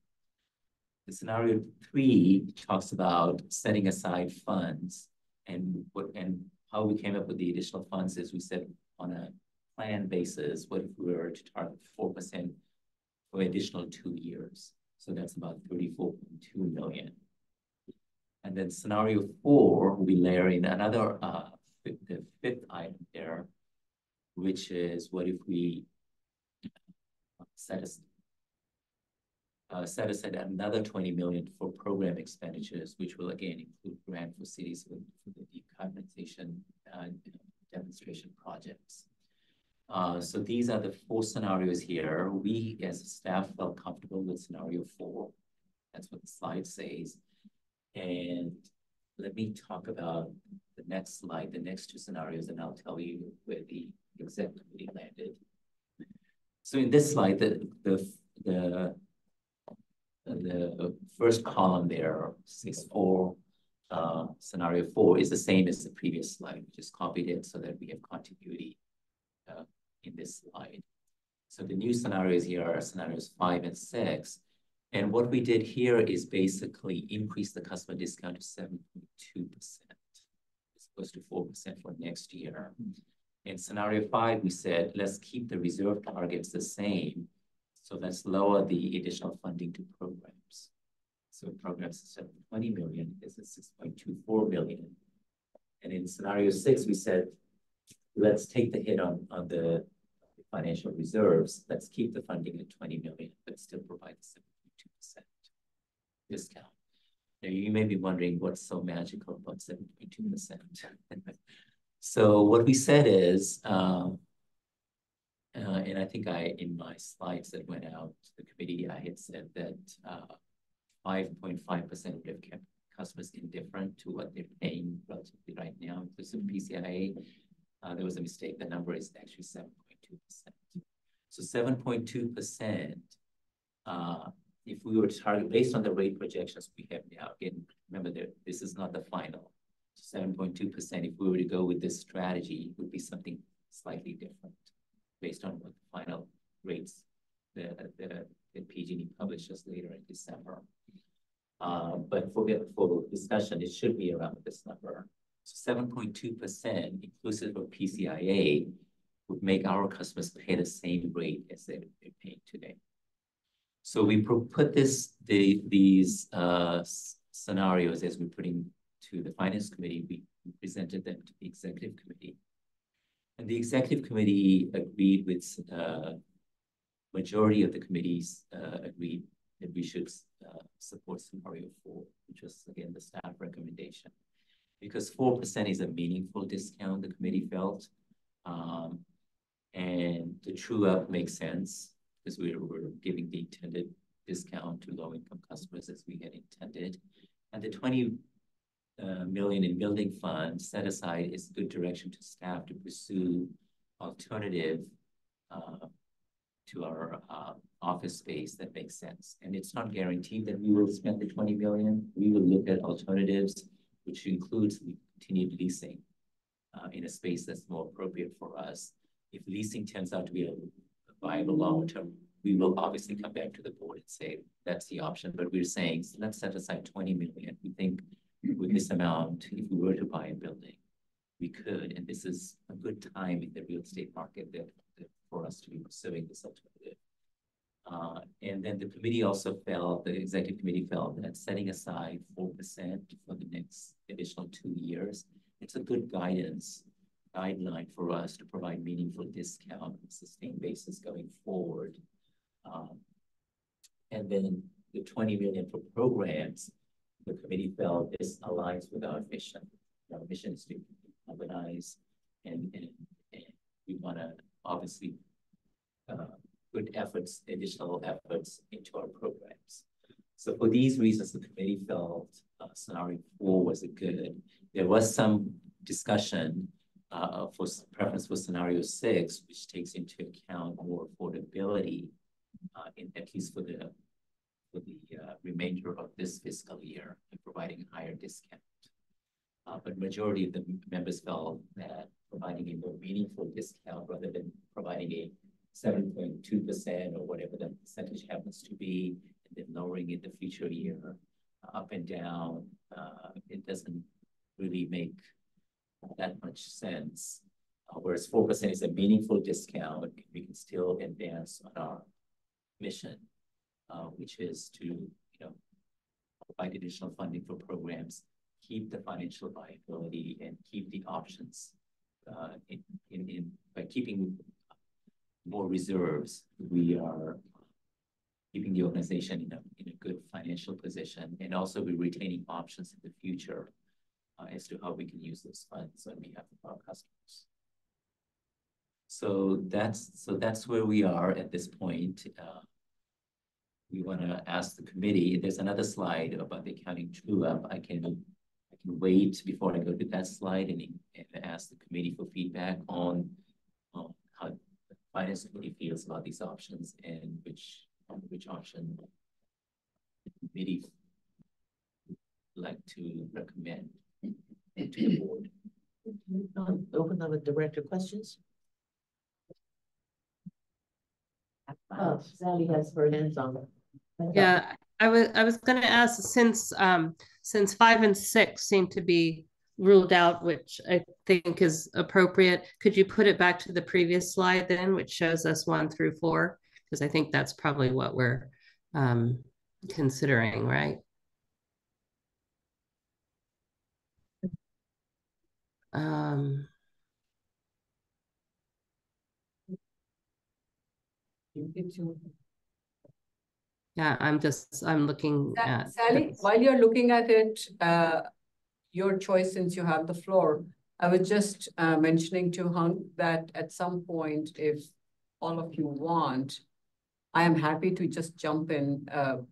The scenario 3 talks about setting aside funds, and how we came up with the additional funds is we said on a planned basis, what if we were to target 4% for additional 2 years? So that's about 34.2 million. And then scenario 4, we layer in another, the fifth item there, which is what if we set aside another 20 million for program expenditures, which will again include grant for cities for the decarbonization demonstration projects. So these are the 4 scenarios here. We as a staff felt comfortable with scenario 4 That's what the slide says. And let me talk about the next slide, the next two scenarios, and I'll tell you where the exec committee landed. So in this slide, the first column there, 6.4, scenario 4 is the same as the previous slide. We just copied it so that we have continuity in this slide. So the new scenarios here are scenarios 5 and 6. And what we did here is basically increase the customer discount to 7.2%, as opposed to 4% for next year. In scenario 5, we said, let's keep the reserve targets the same. So let's lower the additional funding to programs. So programs instead of 20 million is at 6.24 million. And in scenario 6, we said, let's take the hit on the financial reserves. Let's keep the funding at 20 million, but still provide the 7.2% discount. Now, you may be wondering what's so magical about 7.2%. So what we said is, and I think in my slides that went out to the committee, I had said that 5.5% would have kept customers indifferent to what they're paying relatively right now, inclusive PCIA. There was a mistake. The number is actually 7.2%. So 7.2%, if we were to target based on the rate projections we have now, again, remember that this is not the final. 7.2%, if we were to go with this strategy, would be something slightly different based on what the final rates that PG&E publishes later in December. But for discussion, it should be around this number. So 7.2% inclusive of PCIA would make our customers pay the same rate as they're paying today. So we put these scenarios as we're putting to the finance committee. We presented them to the executive committee. And the executive committee agreed with, majority of the committees agreed that we should support scenario 4, which was again the staff recommendation. Because 4% is a meaningful discount, the committee felt. And the true up makes sense because we're giving the intended discount to low-income customers as we had intended. And the 20 million in building fund set aside is good direction to staff to pursue alternative to our office space that makes sense. And it's not guaranteed that we will spend the 20 million. We will look at alternatives, which includes continued leasing in a space that's more appropriate for us. If leasing turns out to be a viable long-term, we will obviously come back to the board and say that's the option. But we're saying, let's set aside 20 million. We think with this amount, if we were to buy a building, we could. And this is a good time in the real estate market that for us to be pursuing this alternative. And then the committee also felt, the executive committee felt that setting aside 4% for the next additional 2 years, it's a good guideline for us to provide meaningful discount on a sustained basis going forward. And then the 20 million for programs, the committee felt this aligns with our mission. Our mission is to urbanize and we want to obviously put efforts, additional efforts into our programs. So for these reasons, the committee felt scenario 4 was a good. There was some discussion for preference for scenario 6, which takes into account more affordability, at least for the remainder of this fiscal year, and providing a higher discount. But majority of the members felt that providing a more meaningful discount rather than providing a 7.2% or whatever the percentage happens to be, and then lowering it the future year up and down, it doesn't really make that much sense. Whereas 4% is a meaningful discount, we can still advance on our mission, which is to provide additional funding for programs, keep the financial viability, and keep the options. By keeping more reserves, we are keeping the organization in a good financial position, and also we're retaining options in the future as to how we can use those funds on behalf of our customers. So that's where we are at this point. we want to ask the committee, there's another slide about the accounting true-up. I can wait before I go to that slide and ask the committee for feedback on how the finance committee feels about these options and which option the committee would like to recommend to the board. Open up with director questions. Sally has her hands on it. Yeah, I was going to ask, since 5 and 6 seem to be ruled out, which I think is appropriate, could you put it back to the previous slide then, which shows us 1 through 4? Because I think that's probably what we're considering, right? Yeah, I'm looking at Sally, while you're looking at it, your choice since you have the floor, I was just mentioning to Hung that at some point, if all of you want, I am happy to just jump in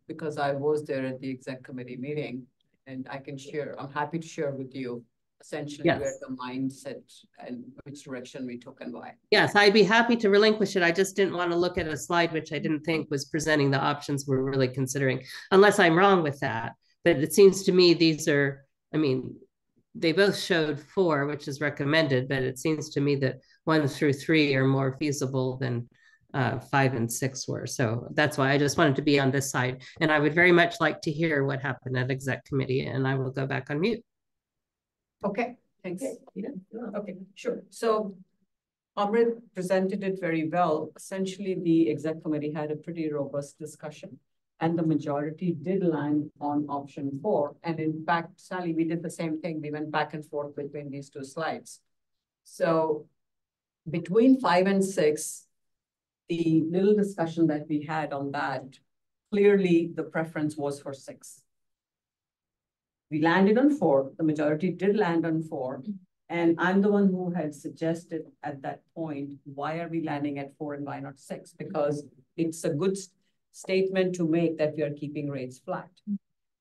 because I was there at the exec committee meeting and I can share, I'm happy to share with you essentially Yes. where the mindset and which direction we took and why. Yes, I'd be happy to relinquish it. I just didn't want to look at a slide which I didn't think was presenting the options we're really considering, unless I'm wrong with that. But it seems to me these are, I mean, they both showed 4, which is recommended, but it seems to me that 1 through 3 are more feasible than 5 and 6 were. So that's why I just wanted to be on this side. And I would very much like to hear what happened at exec committee, and I will go back on mute. Okay, thanks. Okay, sure. So Amrit presented it very well. Essentially, the exec committee had a pretty robust discussion and the majority did land on option 4. And in fact, Sally, we did the same thing. We went back and forth between these 2 slides. So between 5 and 6, the little discussion that we had on that, clearly the preference was for 6. We landed on 4, the majority did land on 4. And I'm the one who had suggested at that point, why are we landing at 4 and why not 6? Because it's a good statement to make that we are keeping rates flat.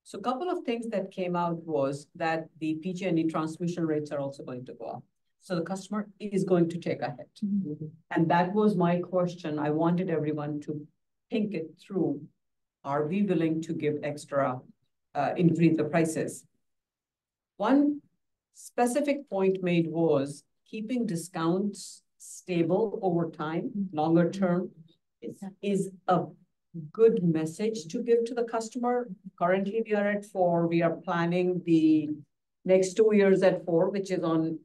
So a couple of things that came out was that the PG&E transmission rates are also going to go up. So the customer is going to take a hit. And that was my question. I wanted everyone to think it through. Are we willing to give extra, increase the prices? One specific point made was keeping discounts stable over time, longer term, is a good message to give to the customer. Currently, we are at 4. We are planning the next 2 years at 4, which is on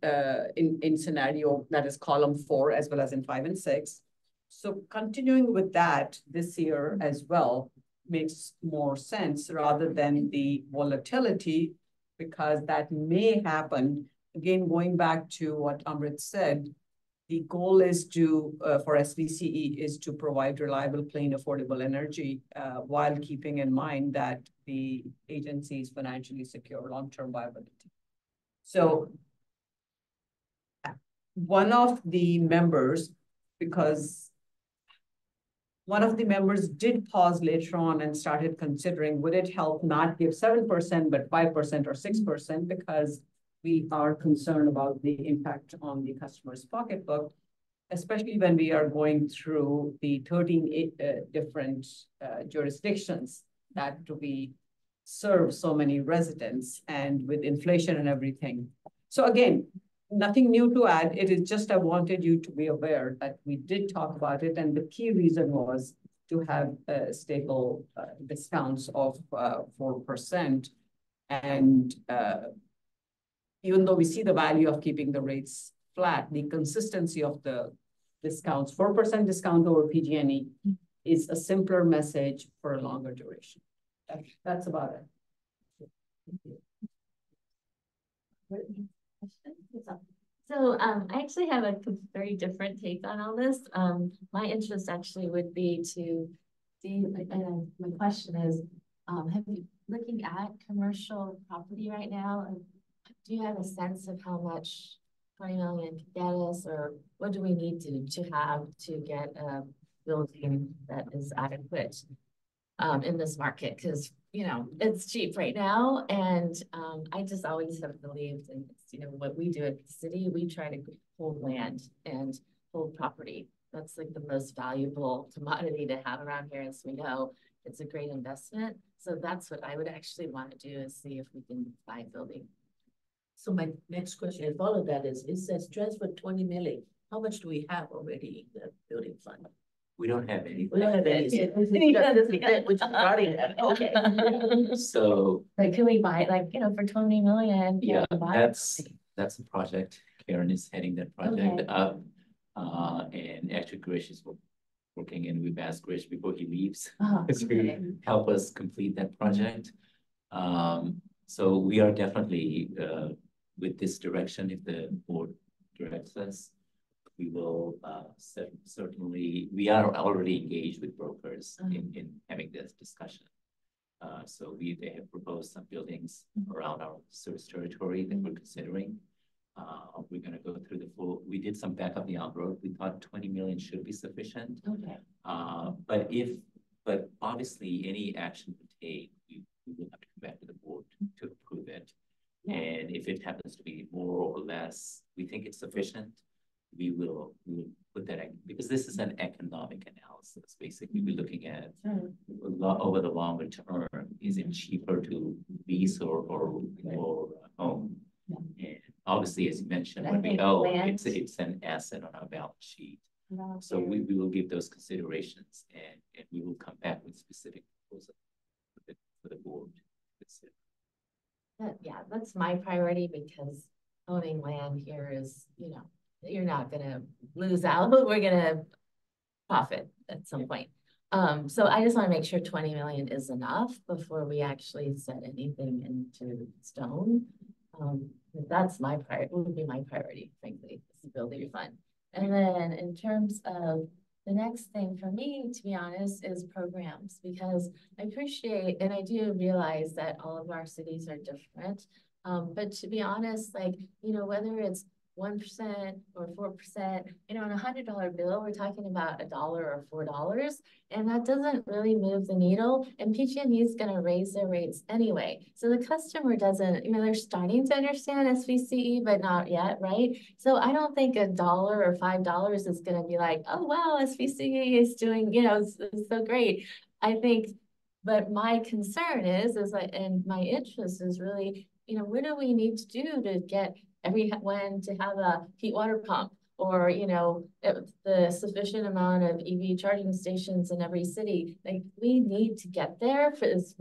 in scenario that is column 4 as well as in 5 and 6. So continuing with that this year as well makes more sense rather than the volatility, because that may happen. Again, going back to what Amrit said, the goal is to, for SVCE, is to provide reliable, clean, affordable energy while keeping in mind that the agency is financially secure, long-term viability. So one of the members, because one of the members did pause later on and started considering, would it help not give 7%, but 5% or 6%, because we are concerned about the impact on the customer's pocketbook, especially when we are going through the 13 different jurisdictions that we serve so many residents and with inflation and everything. So again, nothing new to add. It is just I wanted you to be aware that we did talk about it. And the key reason was to have stable discounts of 4%. And even though we see the value of keeping the rates flat, the consistency of the discounts, 4% discount over PG&E is a simpler message for a longer duration. That's about it. So I actually have a very different take on all this. My interest actually would be to see, my question is, have you looking at commercial property right now? Do you have a sense of how much 20 million could get us, or what do we need to have to get a building that is adequate? in this market, because, you know, it's cheap right now. And I just always have believed in, you know, what we do at the city, we try to hold land and hold property. That's like the most valuable commodity to have around here, as we know. It's a great investment. So that's what I would actually want to do, is see if we can buy a building. So my next question and follow that is, it says transfer 20 million. How much do we have already in the building fund? We don't have any. We don't have any. Which is starting that, okay. So, Like, can we buy, like, you know, for 20 million? yeah, buy that's a project. Karen is heading that project up. And actually Grish is working, and we've asked Grish before he leaves to help us complete that project. So we are definitely with this direction, if the board directs us, we will certainly, we are already engaged with brokers in having this discussion. So they have proposed some buildings around our service territory that we're considering. We're going to go through the full, we did some back of the envelope. We thought 20 million should be sufficient. Okay. But obviously any action we take, we will have to come back to the board to approve it. Yeah. And if it happens to be more or less, we think it's sufficient, we will put that in, because this is an economic analysis. Basically, we're looking at over the longer term, is it cheaper to lease or own? Yeah. And obviously, as you mentioned, when we own, it's an asset on our balance sheet. So we will give those considerations, and we will come back with specific proposals for the board to consider. Yeah, that's my priority, because owning land here is, you know, you're not gonna lose out. We're gonna profit at some point. So I just want to make sure 20 million is enough before we actually set anything into stone. That's my priority, would be my priority, frankly, is the building fund. And then in terms of the next thing for me, to be honest, is programs, because I appreciate, and I do realize that all of our cities are different. But to be honest, like, you know, whether it's 1% or 4%, you know, on $100 bill, we're talking about $1 or $4, and that doesn't really move the needle. And PG&E is going to raise their rates anyway, so the customer doesn't, you know, they're starting to understand SVCE, but not yet, right? So I don't think $1 or $5 is going to be like, oh wow, SVCE is doing, you know, it's so great. I think, but my concern is like, and my interest is really, you know, what do we need to do to get everyone to have a heat water pump, or, you know, the sufficient amount of EV charging stations in every city? Like, we need to get there, as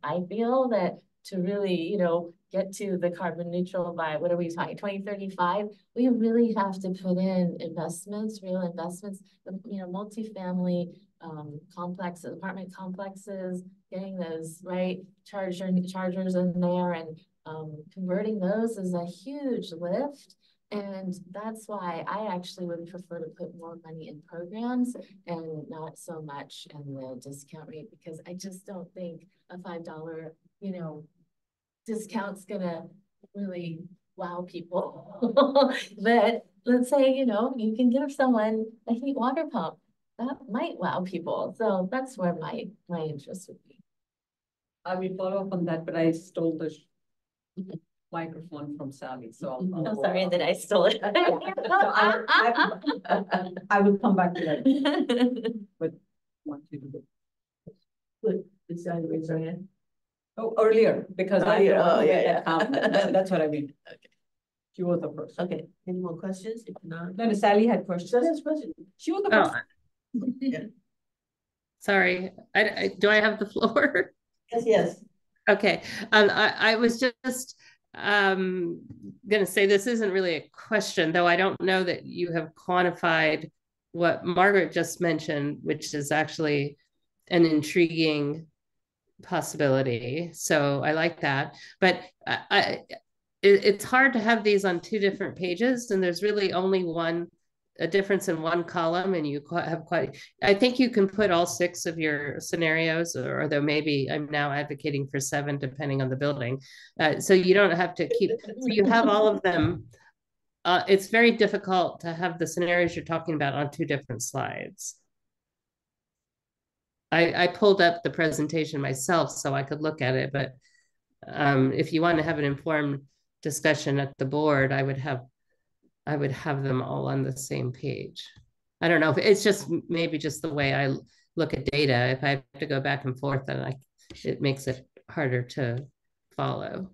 I feel, that to really, you know, get to the carbon neutral by, what are we talking, 2035? We really have to put in investments, real investments, you know, multifamily complexes, apartment complexes, getting those right chargers in there, and converting those is a huge lift. And that's why I actually would prefer to put more money in programs and not so much in the discount rate, because I just don't think a $5, you know, discount's gonna really wow people. But let's say, you know, you can give someone a heat water pump, that might wow people. So that's where my interest would be. I will follow up on that, but I stole the microphone from Sally, so I'm sorry that I stole it. I will come back to that. But want you to do. Good. Did Sally raise her hand? Oh, earlier, because that's what I mean. Okay. She was the first. Okay. Any more questions? If not, No, Sally had questions. Sally has a question. She was the first. Yeah. Sorry, do I have the floor? Yes, yes. Okay, I was just gonna say, this isn't really a question, though I don't know that you have quantified what Margaret just mentioned, which is actually an intriguing possibility. So I like that, but it's hard to have these on two different pages, and there's really only a difference in one column, and you have quite, I think you can put all 6 of your scenarios, or though maybe I'm now advocating for 7, depending on the building. So you don't have to keep, so you have all of them. It's very difficult to have the scenarios you're talking about on 2 different slides. I pulled up the presentation myself so I could look at it, but if you want to have an informed discussion at the board, I would have them all on the same page. I don't know if it's just maybe just the way I look at data. If I have to go back and forth, then it makes it harder to follow.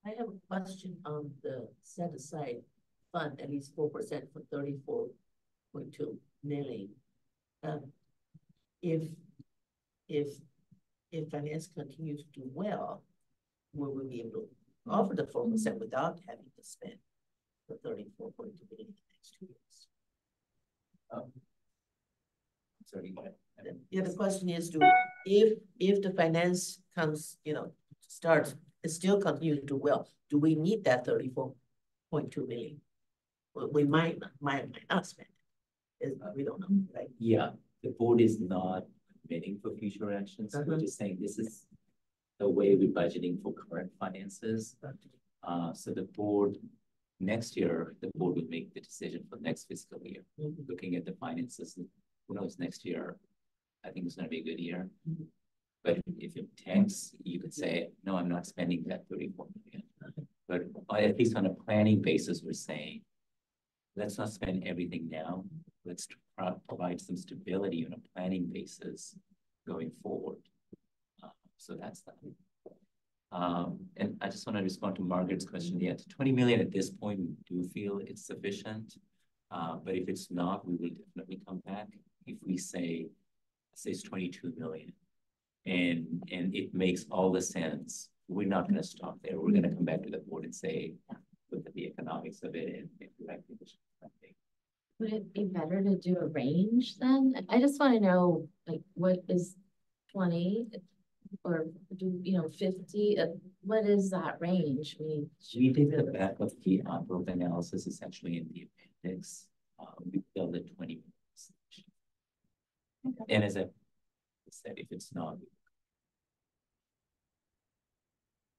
I have a question on the set aside fund, at least 4% for 34.2 million. If finance continues to do well, will we be able to offer the 4% without having to spend the 34.2 million in the next 2 years? Sorry, Yeah, the question is, if the finance comes, starts, it still continues to do well, do we need that 34.2 million? Well, we might not spend it. We don't know, right? Yeah, the board is not committing for future actions. We're just saying this is the way we're budgeting for current finances. So the board, next year, the board will make the decision for next fiscal year, looking at the finances. Who knows, next year, I think it's going to be a good year. But if it tanks, you could say, no, I'm not spending that 34 million. But at least on a planning basis, we're saying, let's not spend everything now. Let's provide some stability on a planning basis going forward. So that's that. And I just want to respond to Margaret's question. Yeah, 20 million at this point, we do feel it's sufficient. But if it's not, we will definitely come back. If we say it's 22 million and it makes all the sense, we're not going to stop there. We're going to come back to the board and say, look at the economics of it and direct funding. Would it be better to do a range then? I just want to know, like, what is 20 or do 50? What is that range? We did the back of the envelope analysis essentially in the appendix. We built a 20 minutes. Okay. And as I said, if it's not,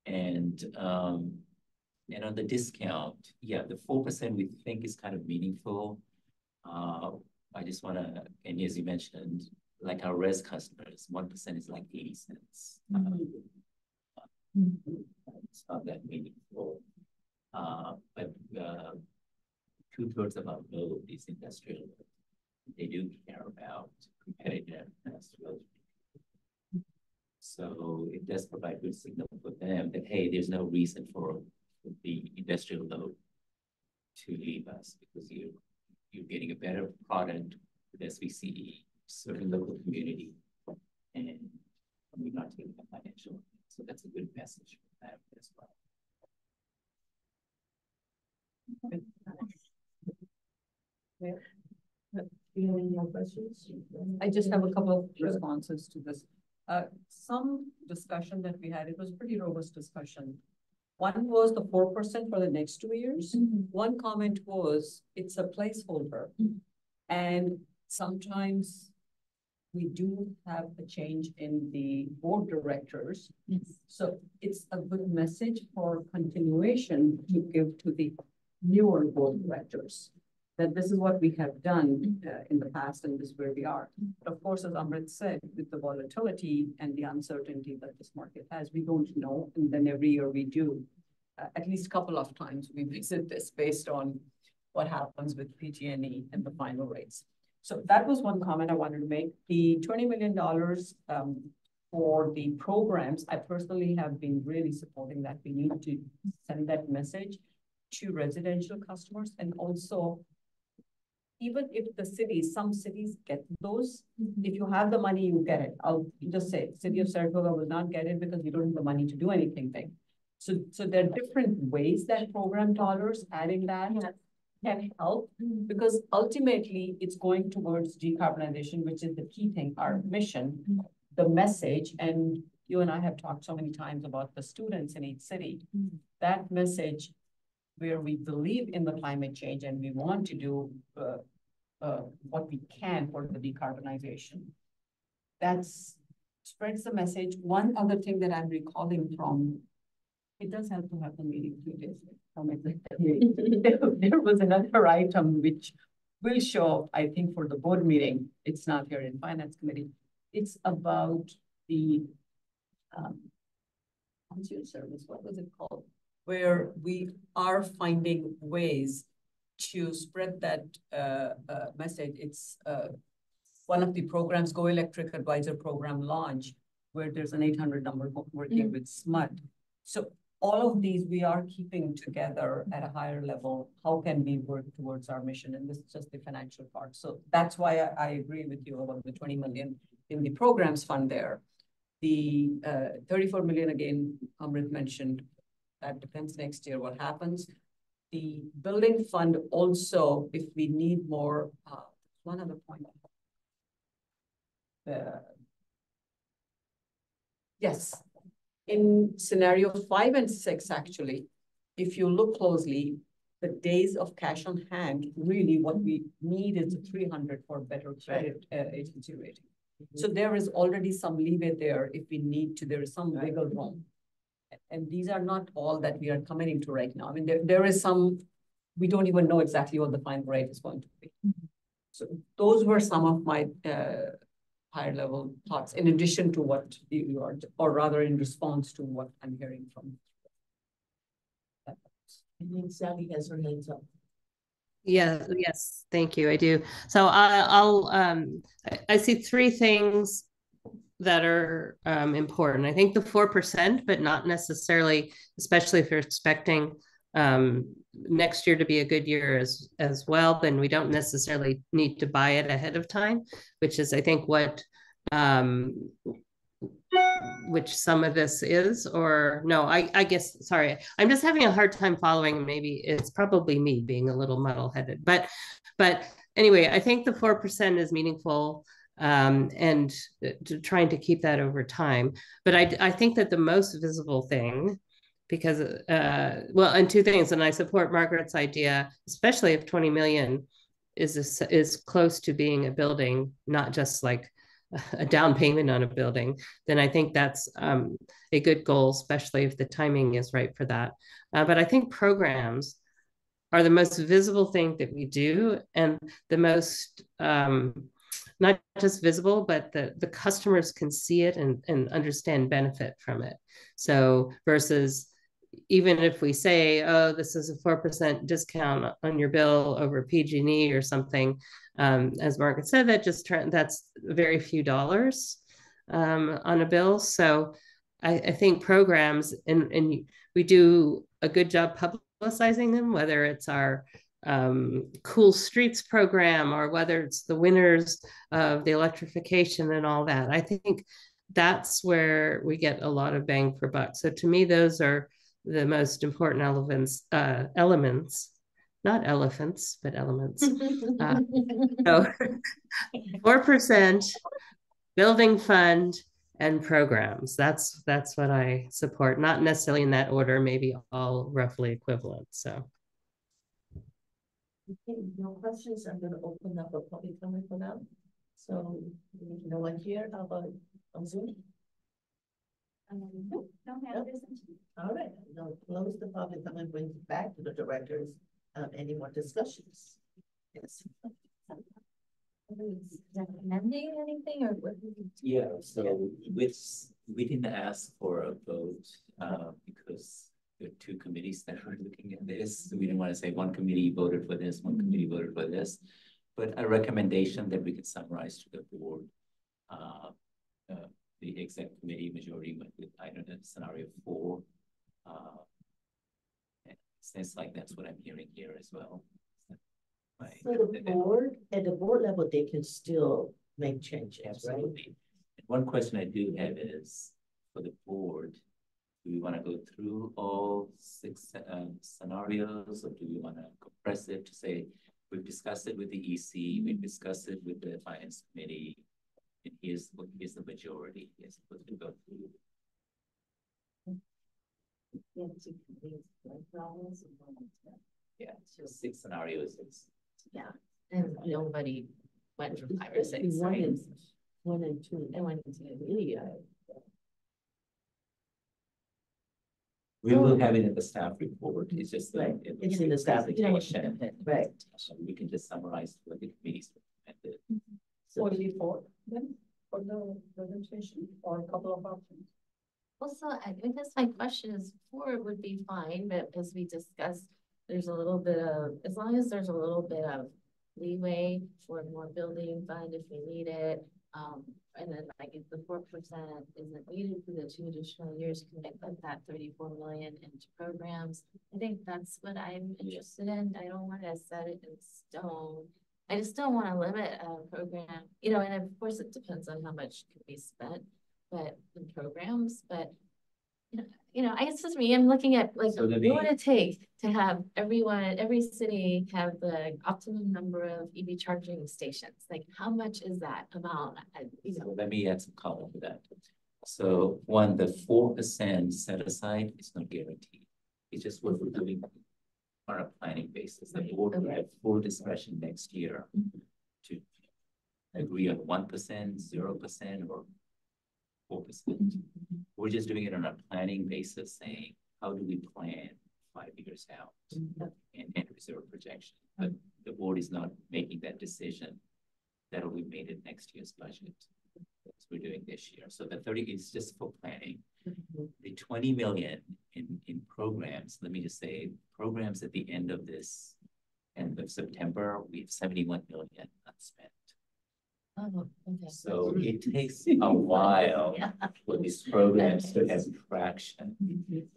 and on the discount, yeah, the 4% we think is kind of meaningful. I just want to, and as you mentioned, like our res customers, 1% is like 80 cents. It's not that meaningful. But 2/3 of our load is industrial. They do care about competitive industrial. So it does provide good signal for them that, hey, there's no reason for the industrial load to leave us because you're getting a better product with SVCE, serving local community, and we're not taking the financial. So that's a good message for them as well. Do you have any more questions? I just have a couple of responses to this. Some discussion that we had, it was pretty robust discussion. One was the 4% for the next 2 years. One comment was it's a placeholder. And sometimes we do have a change in the board directors. So it's a good message for continuation to give to the newer board directors that this is what we have done in the past and this is where we are. But of course, as Amrit said, with the volatility and the uncertainty that this market has, we don't know. And then every year we do, at least a couple of times we visit this based on what happens with PG&E and the final rates. So that was one comment I wanted to make. The $20 million for the programs, I personally have been really supporting that. We need to send that message to residential customers. And also, even if the cities, some cities get those, if you have the money, you get it. I'll just say, City of Saratoga will not get it because you don't have the money to do anything big. So there are different ways that program dollars, adding that can help, because ultimately it's going towards decarbonization, which is the key thing, our mission, the message. And you and I have talked so many times about the students in each city. That message where we believe in the climate change and we want to do what we can for the decarbonization. That spreads the message. One other thing that I'm recalling from, it does help to have the meeting 2 days from it. There was another item which will show up, I think, for the board meeting. It's not here in finance committee. It's about the consumer service, what was it called? Where we are finding ways to spread that message. It's one of the programs, Go Electric Advisor Program launch, where there's an 800 number working with SMUD. So all of these we are keeping together at a higher level. How can we work towards our mission? And this is just the financial part. So that's why I agree with you about the 20 million in the programs fund there. The 34 million, again, Amrit mentioned, that depends next year what happens. The building fund also, if we need more, one other point. Yes, in scenario 5 and 6, actually, if you look closely, the days of cash on hand, really what we need is 300 for better credit agency rating. So there is already some leeway there if we need to, there is some wiggle room. And these are not all that we are committing to right now. I mean, there is some, we don't even know exactly what the final rate is going to be. So those were some of my higher level thoughts in addition to what you are, or rather in response to what I'm hearing from. I think Sally has her hands up. Yeah, yes, thank you. I do. So I see 3 things that are important. I think the 4%, but not necessarily, especially if you're expecting next year to be a good year as well, then we don't necessarily need to buy it ahead of time, which is, I think, what which some of this is, or no, I guess, sorry, I'm just having a hard time following. Maybe it's probably me being a little muddle-headed, but anyway, I think the 4% is meaningful, and trying to keep that over time. But I think that the most visible thing, because well, and 2 things, and I support Margaret's idea, especially if 20 million is close to being a building, not just like a down payment on a building, then I think that's a good goal, especially if the timing is right for that. But I think programs are the most visible thing that we do, and the most not just visible, but the customers can see it and understand benefit from it. So versus, even if we say, oh, this is a 4% discount on your bill over PG&E or something, as Margaret said, that's very few dollars on a bill. So I think programs, and we do a good job publicizing them, whether it's our Cool Streets program or whether it's the winners of the electrification and all that. I think that's where we get a lot of bang for buck. So to me, those are the most important elements, not elephants, but elements. So 4%, building fund, and programs. That's what I support, not necessarily in that order, maybe all roughly equivalent. So. Okay, no questions. I'm going to open up a public comment for now. So, no one here. How about on Zoom? No, no. All right, now close the public comment, bring it back to the directors. Any more discussions? Yes. Recommending anything, or what? Yeah, so we didn't ask for a vote because there are 2 committees that are looking at this. So we didn't want to say one committee voted for this, one committee voted for this, but a recommendation that we could summarize to the board. The exec committee majority went with item scenario 4. And it's like that's what I'm hearing here as well. So the board, at the board level, they can still make changes. Absolutely. Right? And one question I do have is, for the board, do we want to go through all 6 scenarios, or do we want to compress it to say, we've discussed it with the EC, we've discussed it with the finance committee, and here's the majority. Yes, what we go through. Yeah, so 6 scenarios. Yeah, and nobody went for 5 or 6. One right? and 2. And 1 and 2. Yeah. We will have it in the staff report. It's just Right. that It's in the staff presentation. Right. So we can just summarize what the committee's recommended. Only four then for the presentation or a couple of options? Also, I guess my question is 4 would be fine, but as we discussed, there's a little bit of, as long as there's a little bit of leeway for more building fund if we need it. And then like if the 4% isn't needed for the 2 additional years, can we put that 34 million into programs? I think that's what I'm interested in. I don't want to set it in stone. I just don't want to limit a program, you know, and of course it depends on how much can be spent, but in programs, but you know, I guess it's me, I'm looking at like, So what would it take to have every city have the optimum number of EV charging stations? Like, how much is that amount? So let me add some color to that. So one, the 4% set aside is not guaranteed. It's just what we're doing on a planning basis. The board will have full discretion next year to agree on 1%, 0%, or 4%. We're just doing it on a planning basis, saying, how do we plan 5 years out and reserve projection? But the board is not making that decision. That'll be made in next year's budget. That's what we're doing this year. So the 30 is just for planning. The 20 million in programs, let me just say, programs at the end of September, we have 71 million unspent. Oh, okay. So it takes a while for these programs to have traction.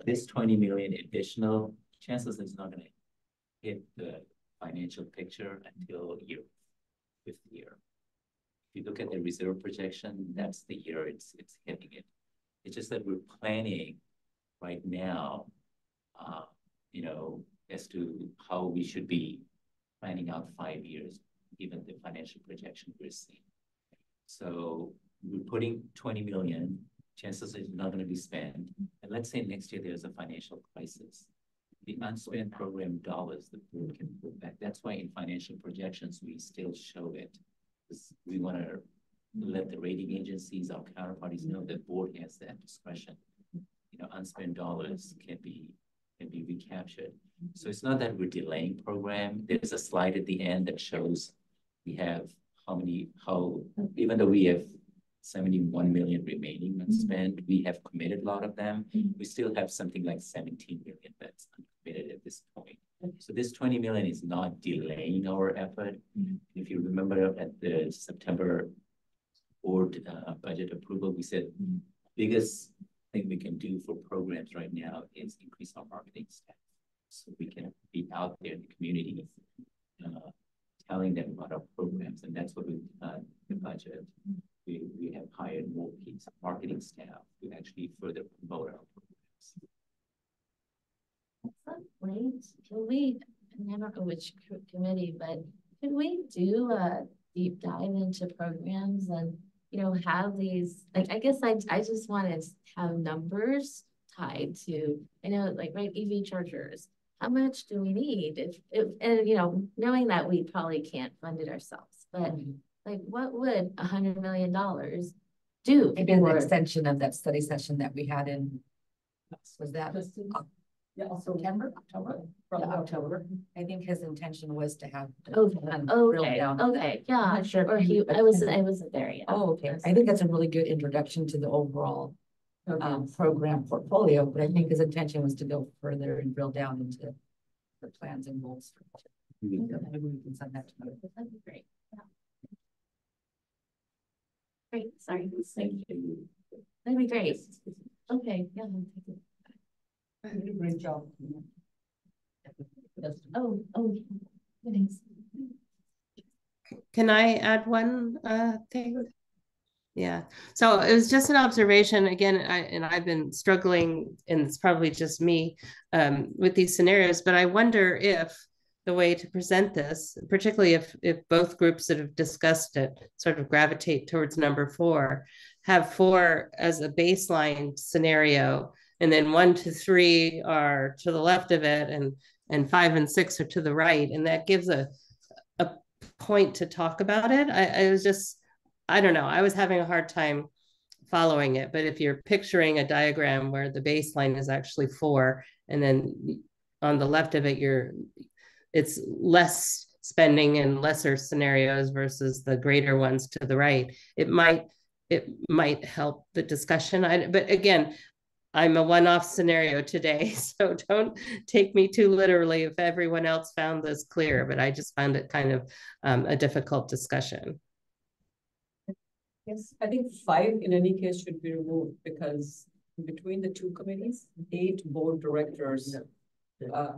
This 20 million additional, chances is not going to hit the financial picture until fifth year. If you look at the reserve projection, that's the year it's hitting it. It's just that we're planning right now, you know, as to how we should be planning out 5 years, given the financial projection we're seeing. So we're putting 20 million, chances it's not going to be spent. And let's say next year there's a financial crisis. The unspent program dollars the board can put back. That's why in financial projections, we still show it. We want to let the rating agencies, our counterparties know that board has that discretion. You know, unspent dollars can be recaptured. So it's not that we're delaying program. There's a slide at the end that shows we have even though we have 71 million remaining unspent, we have committed a lot of them. We still have something like 17 million that's uncommitted at this point. So this 20 million is not delaying our effort. If you remember at the September board budget approval, we said biggest thing we can do for programs right now is increase our marketing staff. So we can be out there in the community telling them about our programs, and that's what we've done in the budget. We have hired more marketing staff to actually further promote our programs. Wait, can we, I don't know which committee, but can we do a deep dive into programs and, you know, have these, like, I guess I just want to have numbers tied to, I know, like, right, EV chargers. How much do we need? And you know, knowing that we probably can't fund it ourselves, but like, what would $100 million do? Maybe an extension of that study session that we had in, was that September, October? Yeah, October. I think his intention was to have. Okay, yeah, sure. Or I wasn't there yet. Oh, okay. I think that's a really good introduction to the overall program portfolio, but I think his intention was to go further and drill down into the plans and goals. Maybe we can send that to him. That'd be great. Yeah. Great, sorry. That'd be great. Okay, yeah. You did a great job. Oh, thanks. Can I add one thing? Yeah, so it was just an observation again, I've been struggling, and it's probably just me with these scenarios, but I wonder if the way to present this, particularly if both groups that have discussed it sort of gravitate towards number 4, have 4 as a baseline scenario, and then 1 to 3 are to the left of it, and 5 and 6 are to the right, and that gives a point to talk about it. I don't know. I was having a hard time following it. But if you're picturing a diagram where the baseline is actually 4, and then on the left of it, it's less spending and lesser scenarios versus the greater ones to the right, it might help the discussion. But again, I'm a one-off scenario today, so don't take me too literally if everyone else found this clear, but I just found it kind of a difficult discussion. Yes, I think 5 in any case should be removed because between the 2 committees, 8 board directors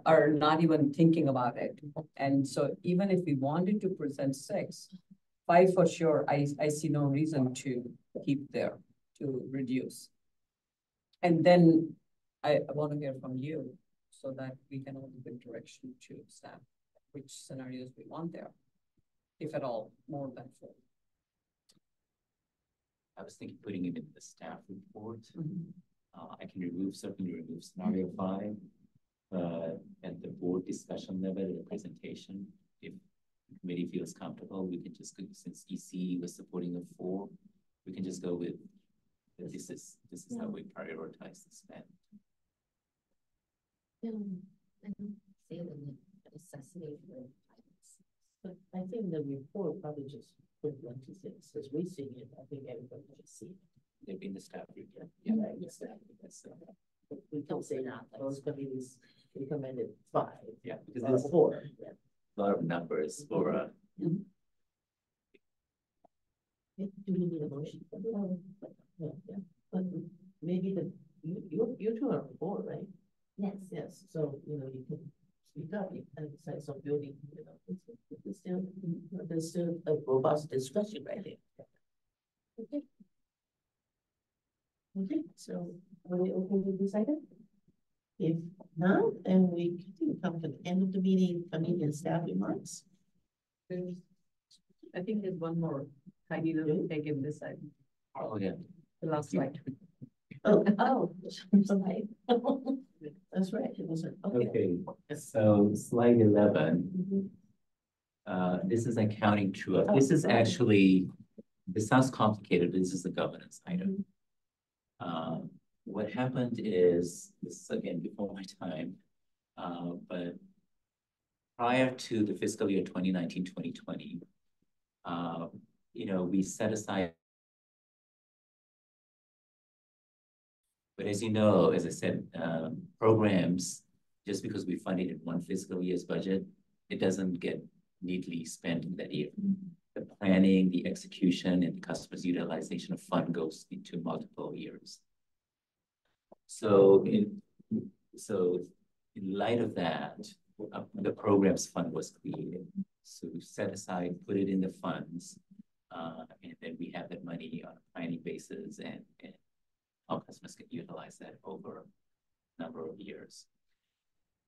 are not even thinking about it. And so even if we wanted to present 6, 5 for sure, I see no reason to keep there, to reduce. And then I want to hear from you so that we can all give direction to staff, which scenarios we want there, if at all, more than 4. I was thinking putting it in the staff report. I can certainly remove scenario 5. At the board discussion level, the presentation, if the committee feels comfortable, we can just go, since EC was supporting a 4, we can just go with this is how we prioritize the spend. I don't see the necessity for guidance. But I think the report probably just put 1 to 6 as we see it. I think everybody should see it. They've been the staff report. Yeah, right, yes, we can say that those committees recommended 5. Yeah, because there's 4. Yeah. A lot of numbers for Do we need a motion? Yeah. But maybe you 2 are on board, right? Yes. So you can speak up. You can say some building. There's still a robust discussion right there. Okay. So are we okay with this item? If not, then we can come to the end of the meeting. Committee and staff remarks. I think there's one more tiny little thing in this item. oh yeah. The last slide. Oh, sorry. That's right. It wasn't. Okay. So slide 11. This is accounting true up. This is actually, this sounds complicated, but this is a governance item. What happened is, this is again before my time, but prior to the fiscal year 2019-2020, we set aside. But as you know, as I said, programs, just because we fund it in one fiscal year's budget, it doesn't get neatly spent in that year. The planning, the execution, and the customer's utilization of fund goes into multiple years. So in light of that, the programs fund was created. So we set aside, put it in the funds, and then we have that money on a planning basis, and our customers can utilize that over a number of years.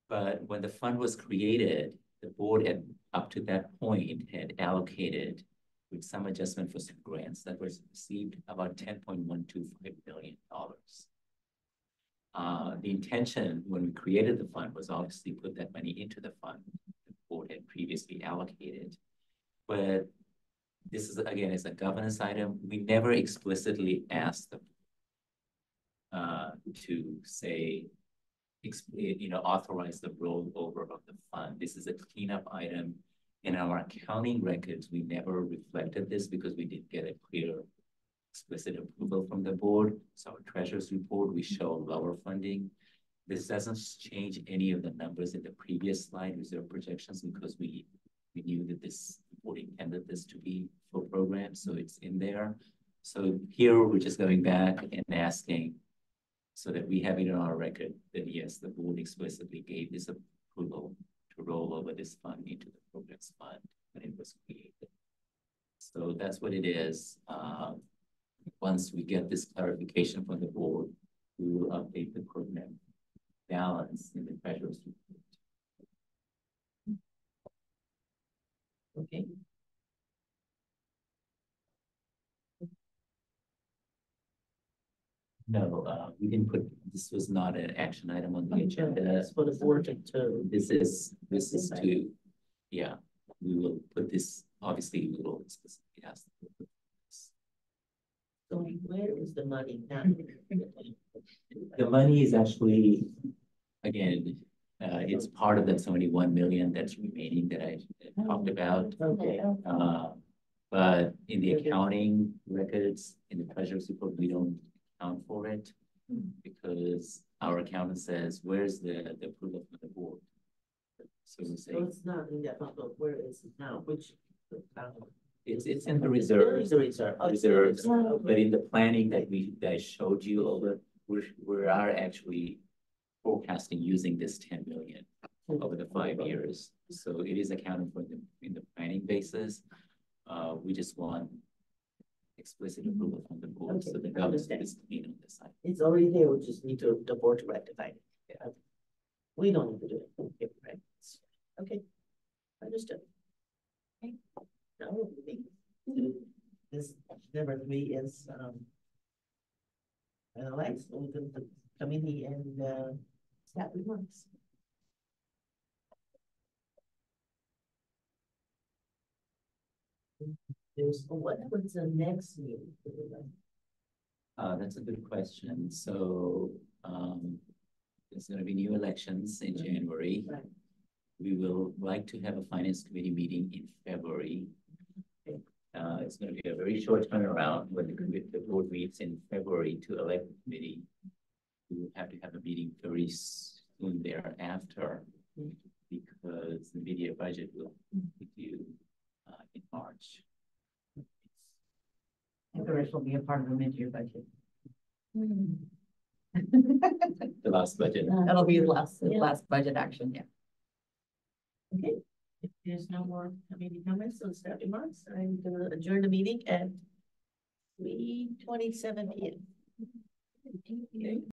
But when the fund was created, the board had, up to that point, had allocated, with some adjustment for some grants that was received, about $10.125 billion. The intention when we created the fund was obviously put that money into the fund the board had previously allocated. But this is, again, is a governance item. We never explicitly asked them to say, authorize the rollover of the fund. This is a cleanup item. In our accounting records, we never reflected this because we didn't get a clear, explicit approval from the board. So our treasurer's report, we show lower funding. This doesn't change any of the numbers in the previous slide, reserve projections, because we knew that this board intended this to be for programs, so it's in there. So here we're just going back and asking, so that we have it on our record that yes, the board explicitly gave this approval to roll over this fund into the programs fund when it was created. So that's what it is. Once we get this clarification from the board, we will update the program balance in the treasurer's report. Okay. No, we didn't put, this was not an action item on the agenda. That's for the board to. This is to, yeah, we will put this, obviously we will explicitly ask. So where is the money now? The money is actually, again, it's part of that 71 million that's remaining that I talked about. Okay, But in the accounting records, in the treasurer's report, we don't account for it because our accountant says, where's the approval from the board? So we say, so it's not in that bundle, where is it now, which? it's in the reserves. The reserve. Oh, it's Reserves, okay. but in the planning that I showed you over, we are actually forecasting using this 10 million over the 5 years. So it is accounted for in the planning basis. We just want explicit approval from the board, so the government is clean on this side. It's already there, we just need the board to rectify it. Yeah. We don't need to do it, okay, right? Okay, understood. Okay. Now, this number 3 is, analyzed with the committee and, staff remarks. What's the next meeting? That's a good question. So, there's gonna be new elections in January. Right. We will like to have a finance committee meeting in February. It's gonna be a very short turnaround when the board meets in February to elect the committee. We will have to have a meeting very soon thereafter because the media budget will be due in March. The rest will be a part of the mid-year budget. The last budget. That'll be the last budget action, yeah. Okay, if there's no more committee comments or staff remarks, I'm gonna adjourn the meeting at 3:27 p.m.